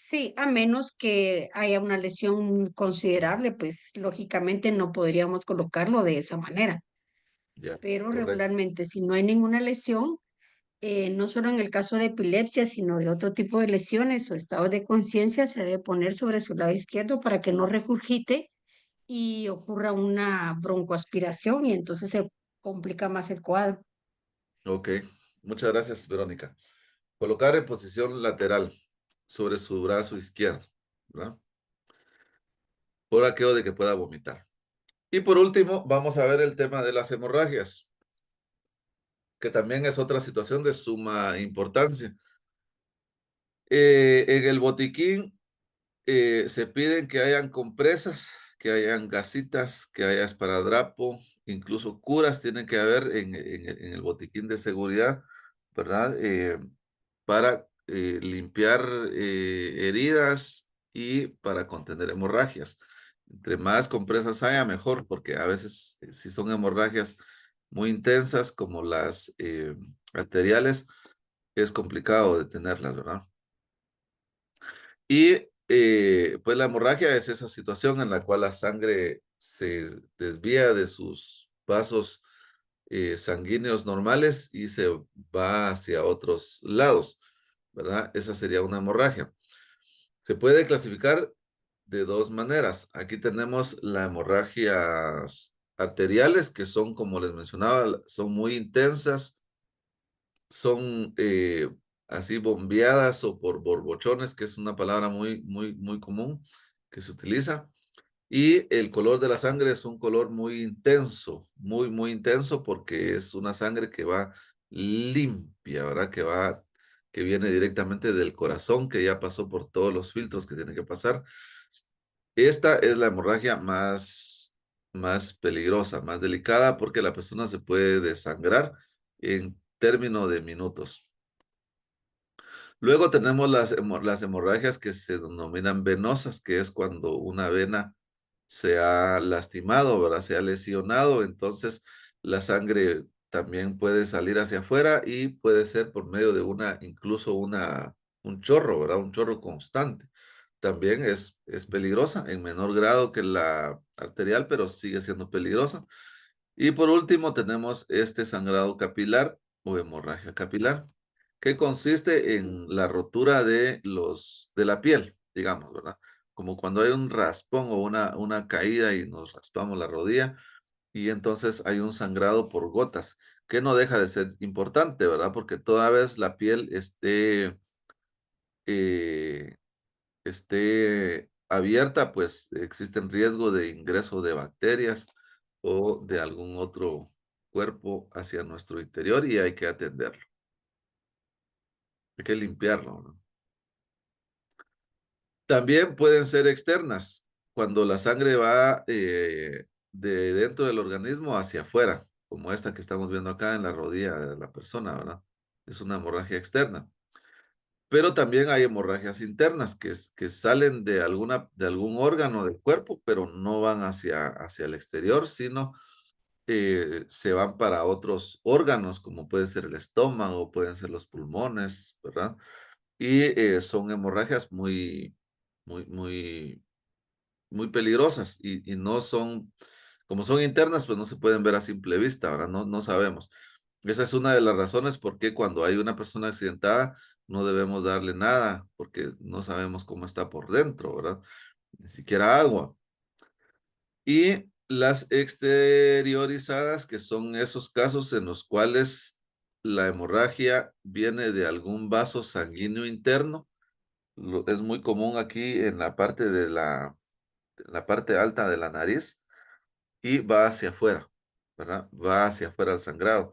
Sí, a menos que haya una lesión considerable, pues lógicamente no podríamos colocarlo de esa manera. Ya, Pero correcto. regularmente, si no hay ninguna lesión, no solo en el caso de epilepsia, sino de otro tipo de lesiones o estados de conciencia, se debe poner sobre su lado izquierdo para que no regurgite y ocurra una broncoaspiración y entonces se complica más el cuadro. Ok, muchas gracias, Verónica. Colocar en posición lateral sobre su brazo izquierdo, ¿verdad? Por aquello de que pueda vomitar. Y por último, vamos a ver el tema de las hemorragias, que también es otra situación de suma importancia. En el botiquín se piden que hayan compresas, que hayan gasitas, que haya esparadrapo, incluso curas tienen que haber en el botiquín de seguridad, ¿verdad? Para limpiar heridas y para contener hemorragias. Entre más compresas haya, mejor, porque a veces si son hemorragias muy intensas como las arteriales, es complicado detenerlas, ¿verdad? Y pues la hemorragia es esa situación en la cual la sangre se desvía de sus vasos sanguíneos normales y se va hacia otros lados, ¿verdad? Esa sería una hemorragia. Se puede clasificar de dos maneras. Aquí tenemos las hemorragias arteriales, que son, como les mencionaba, son muy intensas, son así bombeadas o por borbochones, que es una palabra muy común que se utiliza. Y el color de la sangre es un color muy intenso, muy intenso, porque es una sangre que va limpia, ¿verdad? Que viene directamente del corazón, que ya pasó por todos los filtros que tiene que pasar. Esta es la hemorragia más peligrosa, más delicada, porque la persona se puede desangrar en términos de minutos. Luego tenemos las hemorragias que se denominan venosas, que es cuando una vena se ha lastimado, ¿verdad? Se ha lesionado, entonces la sangre también puede salir hacia afuera y puede ser por medio de incluso un chorro, ¿verdad? Un chorro constante. También es peligrosa, en menor grado que la arterial, pero sigue siendo peligrosa. Y por último tenemos este sangrado capilar o hemorragia capilar, que consiste en la rotura de la piel, digamos, ¿verdad? Como cuando hay un raspón o una caída y nos raspamos la rodilla y entonces hay un sangrado por gotas, que no deja de ser importante, ¿verdad? Porque toda vez la piel eh, esté abierta, pues existe el riesgo de ingreso de bacterias o de algún otro cuerpo hacia nuestro interior y hay que atenderlo. Hay que limpiarlo, ¿no? También pueden ser externas, cuando la sangre va de dentro del organismo hacia afuera, como esta que estamos viendo acá en la rodilla de la persona, ¿verdad? Es una hemorragia externa. Pero también hay hemorragias internas que salen de algún órgano del cuerpo, pero no van hacia el exterior, sino se van para otros órganos, como puede ser el estómago, pueden ser los pulmones, ¿verdad? Y son hemorragias muy, muy peligrosas y no son, como son internas, pues no se pueden ver a simple vista, ¿verdad? No sabemos. Esa es una de las razones por qué cuando hay una persona accidentada no debemos darle nada, porque no sabemos cómo está por dentro, ¿verdad? Ni siquiera agua. Y las exteriorizadas, que son esos casos en los cuales la hemorragia viene de algún vaso sanguíneo interno. Es muy común aquí en la parte en la parte alta de la nariz y va hacia afuera, ¿verdad? Va hacia afuera el sangrado.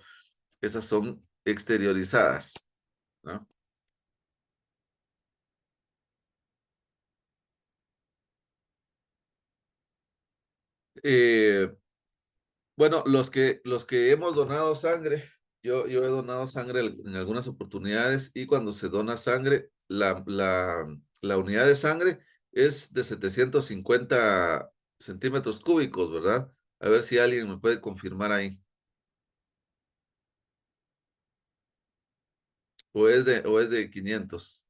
Esas son exteriorizadas, ¿no? Eh, bueno, los que hemos donado sangre, yo he donado sangre en algunas oportunidades y cuando se dona sangre, la unidad de sangre es de 750 centímetros cúbicos, ¿verdad? A ver si alguien me puede confirmar ahí. O es de 500.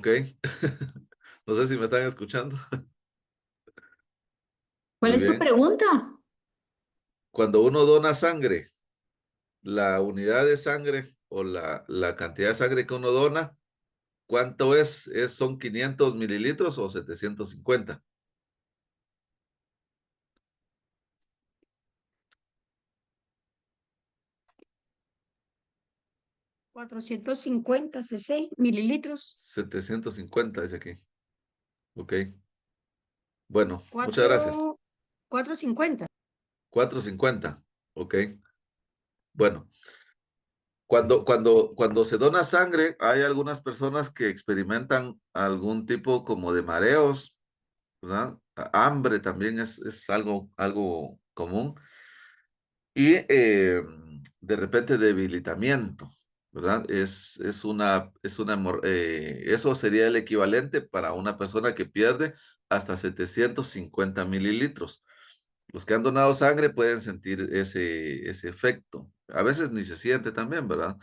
¿Ok? No sé si me están escuchando. ¿Cuál Muy es tu bien. pregunta? Cuando uno dona sangre, la unidad de sangre o la cantidad de sangre que uno dona, ¿cuánto es? ¿Son 500 mililitros o 750? 450 mililitros. 750 dice aquí. Ok. Bueno, muchas gracias. 4, 450. 450. Ok. Bueno, cuando se dona sangre, hay algunas personas que experimentan algún tipo como de mareos, ¿verdad? Hambre también es algo común. Y de repente debilitamiento, ¿verdad? Eso sería el equivalente para una persona que pierde hasta 750 mililitros. Los que han donado sangre pueden sentir ese efecto. A veces ni se siente también, ¿verdad?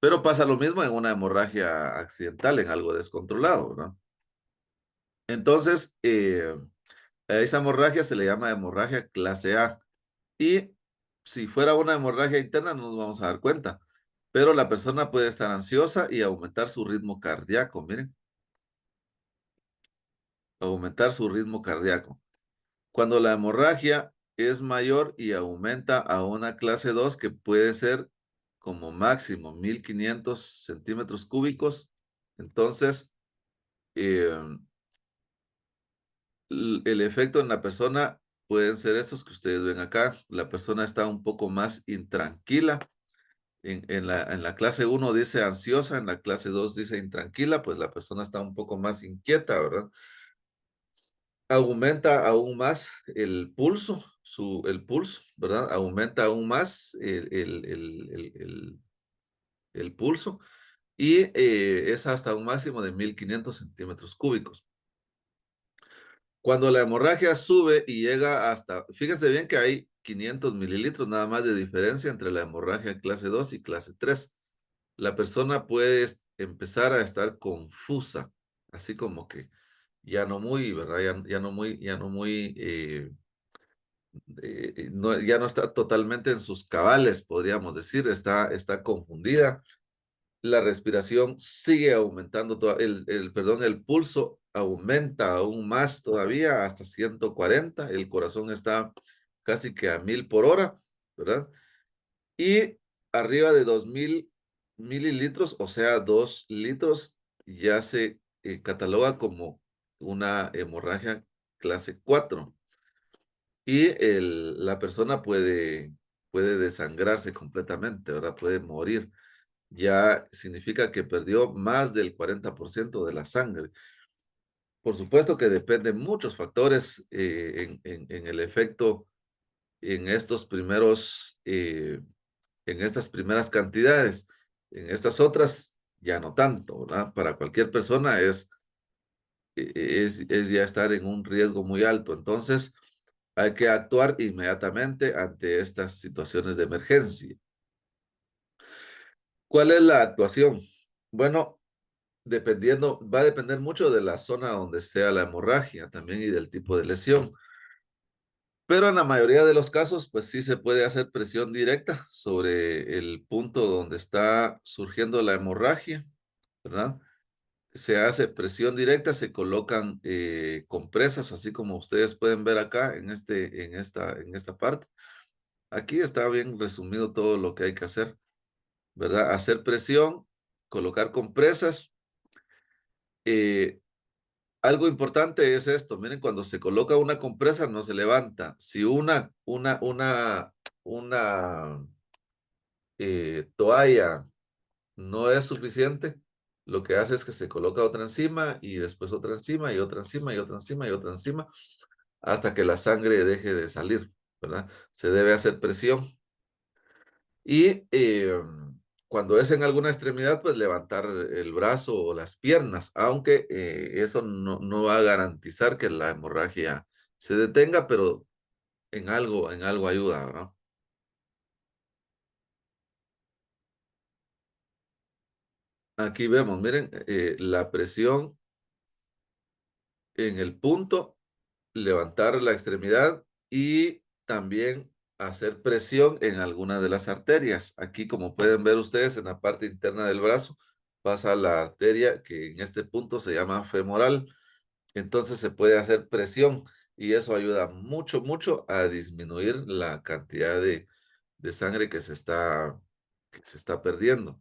Pero pasa lo mismo en una hemorragia accidental, en algo descontrolado, ¿verdad? Entonces, a esa hemorragia se le llama hemorragia clase A. Y si fuera una hemorragia interna, no nos vamos a dar cuenta. Pero la persona puede estar ansiosa y aumentar su ritmo cardíaco, miren, aumentar su ritmo cardíaco. Cuando la hemorragia es mayor y aumenta a una clase 2 que puede ser como máximo 1500 centímetros cúbicos, entonces eh, el efecto en la persona pueden ser estos que ustedes ven acá. La persona está un poco más intranquila. En la clase 1 dice ansiosa, en la clase 2 dice intranquila, pues la persona está un poco más inquieta, ¿verdad? Aumenta aún más el pulso, el pulso, ¿verdad? Aumenta aún más el pulso y es hasta un máximo de 1500 centímetros cúbicos. Cuando la hemorragia sube y llega hasta, fíjense bien que hay 500 mililitros nada más de diferencia entre la hemorragia clase 2 y clase 3. La persona puede empezar a estar confusa, así como que ya no muy, ¿verdad? Ya no está totalmente en sus cabales, podríamos decir, está confundida. La respiración sigue aumentando, el pulso aumenta aún más todavía hasta 140, el corazón está casi que a 1000 por hora, ¿verdad? Y arriba de 2000 mililitros, o sea, 2 litros, ya se cataloga como una hemorragia clase 4. Y la persona puede desangrarse completamente, ¿verdad? Puede morir. Ya significa que perdió más del 40% de la sangre. Por supuesto que dependen muchos factores en el efecto en estos primeros en estas primeras cantidades. En estas otras, ya no tanto, ¿verdad? Para cualquier persona es ya estar en un riesgo muy alto. Entonces, hay que actuar inmediatamente ante estas situaciones de emergencia. ¿Cuál es la actuación? Bueno, va a depender mucho de la zona donde sea la hemorragia también y del tipo de lesión. Pero en la mayoría de los casos, pues sí se puede hacer presión directa sobre el punto donde está surgiendo la hemorragia, ¿verdad? Se hace presión directa, se colocan compresas, así como ustedes pueden ver acá en esta parte. Aquí está bien resumido todo lo que hay que hacer, ¿verdad? Hacer presión, colocar compresas. eh, Algo importante es esto, miren, cuando se coloca una compresa no se levanta. Si una toalla no es suficiente, lo que hace es que se coloca otra encima y después otra encima y otra encima y otra encima y otra encima hasta que la sangre deje de salir, ¿verdad? Se debe hacer presión. Y cuando es en alguna extremidad, pues levantar el brazo o las piernas, aunque eso no va a garantizar que la hemorragia se detenga, pero en algo ayuda, ¿verdad? Aquí vemos, miren, la presión en el punto, levantar la extremidad y también hacer presión en alguna de las arterias. Aquí, como pueden ver ustedes, en la parte interna del brazo pasa la arteria que en este punto se llama femoral. Entonces se puede hacer presión y eso ayuda mucho, mucho a disminuir la cantidad de sangre que se está perdiendo.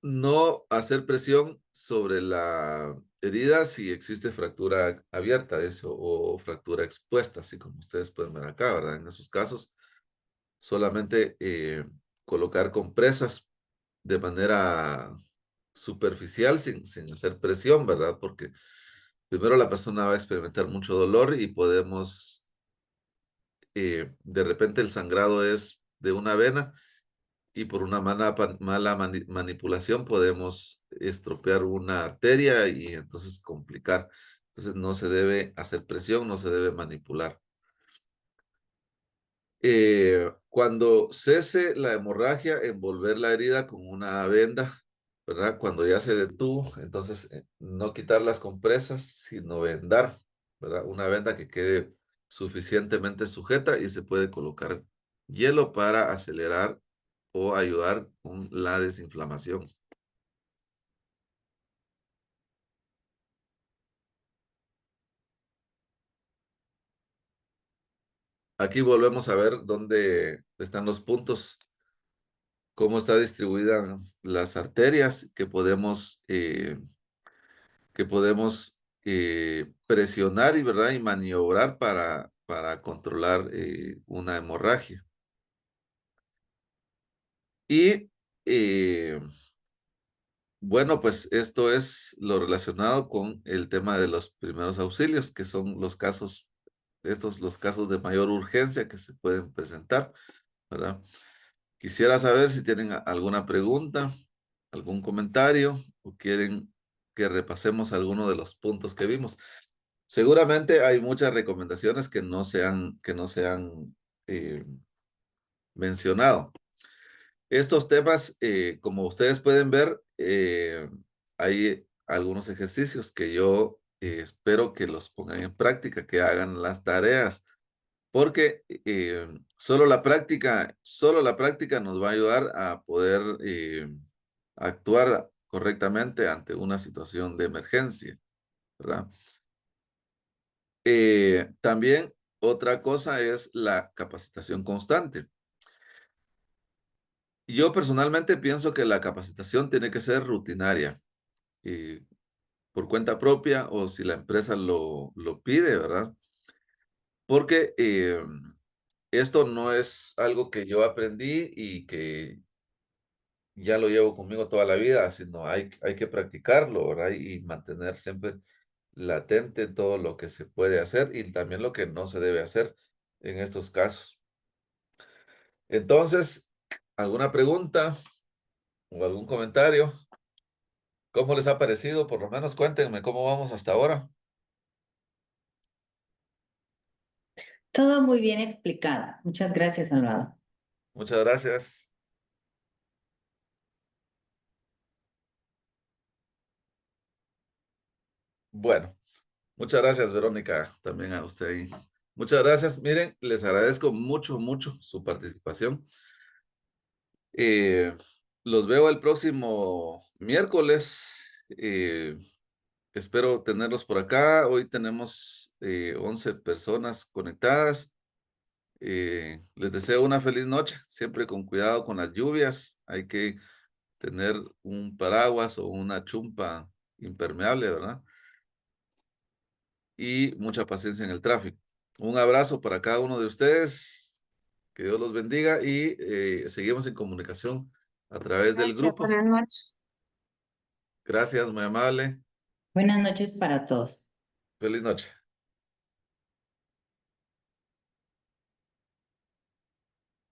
No hacer presión sobre la herida si existe fractura abierta eso, o fractura expuesta, así como ustedes pueden ver acá, ¿verdad? En esos casos, solamente colocar compresas de manera superficial sin hacer presión, ¿verdad? Porque primero la persona va a experimentar mucho dolor y podemos, de repente el sangrado es de una vena y por una mala manipulación podemos estropear una arteria y entonces complicar. Entonces no se debe hacer presión, no se debe manipular. Cuando cese la hemorragia, envolver la herida con una venda, ¿verdad? Cuando ya se detuvo, entonces no quitar las compresas, sino vendar, ¿verdad? Una venda que quede suficientemente sujeta y se puede colocar hielo para acelerar o ayudar con la desinflamación. Aquí volvemos a ver dónde están los puntos, cómo están distribuidas las arterias que podemos presionar y, ¿verdad? Y maniobrar para controlar una hemorragia. Y bueno, pues esto es lo relacionado con el tema de los primeros auxilios, que son los casos, los casos de mayor urgencia que se pueden presentar, ¿verdad? Quisiera saber si tienen alguna pregunta, algún comentario o quieren que repasemos alguno de los puntos que vimos. Seguramente hay muchas recomendaciones que no se han mencionado. Estos temas, como ustedes pueden ver, hay algunos ejercicios que yo espero que los pongan en práctica, que hagan las tareas, porque solo la práctica nos va a ayudar a poder actuar correctamente ante una situación de emergencia, ¿verdad? También otra cosa es la capacitación constante. Yo personalmente pienso que la capacitación tiene que ser rutinaria, por cuenta propia o si la empresa lo pide, ¿verdad? Porque esto no es algo que yo aprendí y que ya lo llevo conmigo toda la vida, sino hay que practicarlo, ¿verdad? Y mantener siempre latente todo lo que se puede hacer y también lo que no se debe hacer en estos casos. Entonces, ¿alguna pregunta o algún comentario? ¿Cómo les ha parecido? Por lo menos cuéntenme cómo vamos hasta ahora. Todo muy bien explicado. Muchas gracias, Salvador. Muchas gracias. Bueno, muchas gracias, Verónica, también a usted ahí. Muchas gracias. Miren, les agradezco mucho, mucho su participación. Eh, los veo el próximo miércoles. Espero tenerlos por acá. Hoy tenemos 11 personas conectadas. Les deseo una feliz noche, siempre con cuidado con las lluvias. Hay que tener un paraguas o una chumpa impermeable, ¿verdad? Y mucha paciencia en el tráfico. Un abrazo para cada uno de ustedes. Que Dios los bendiga y seguimos en comunicación a través del Gracias, grupo. buenas noches. Gracias, muy amable. Buenas noches para todos. Feliz noche.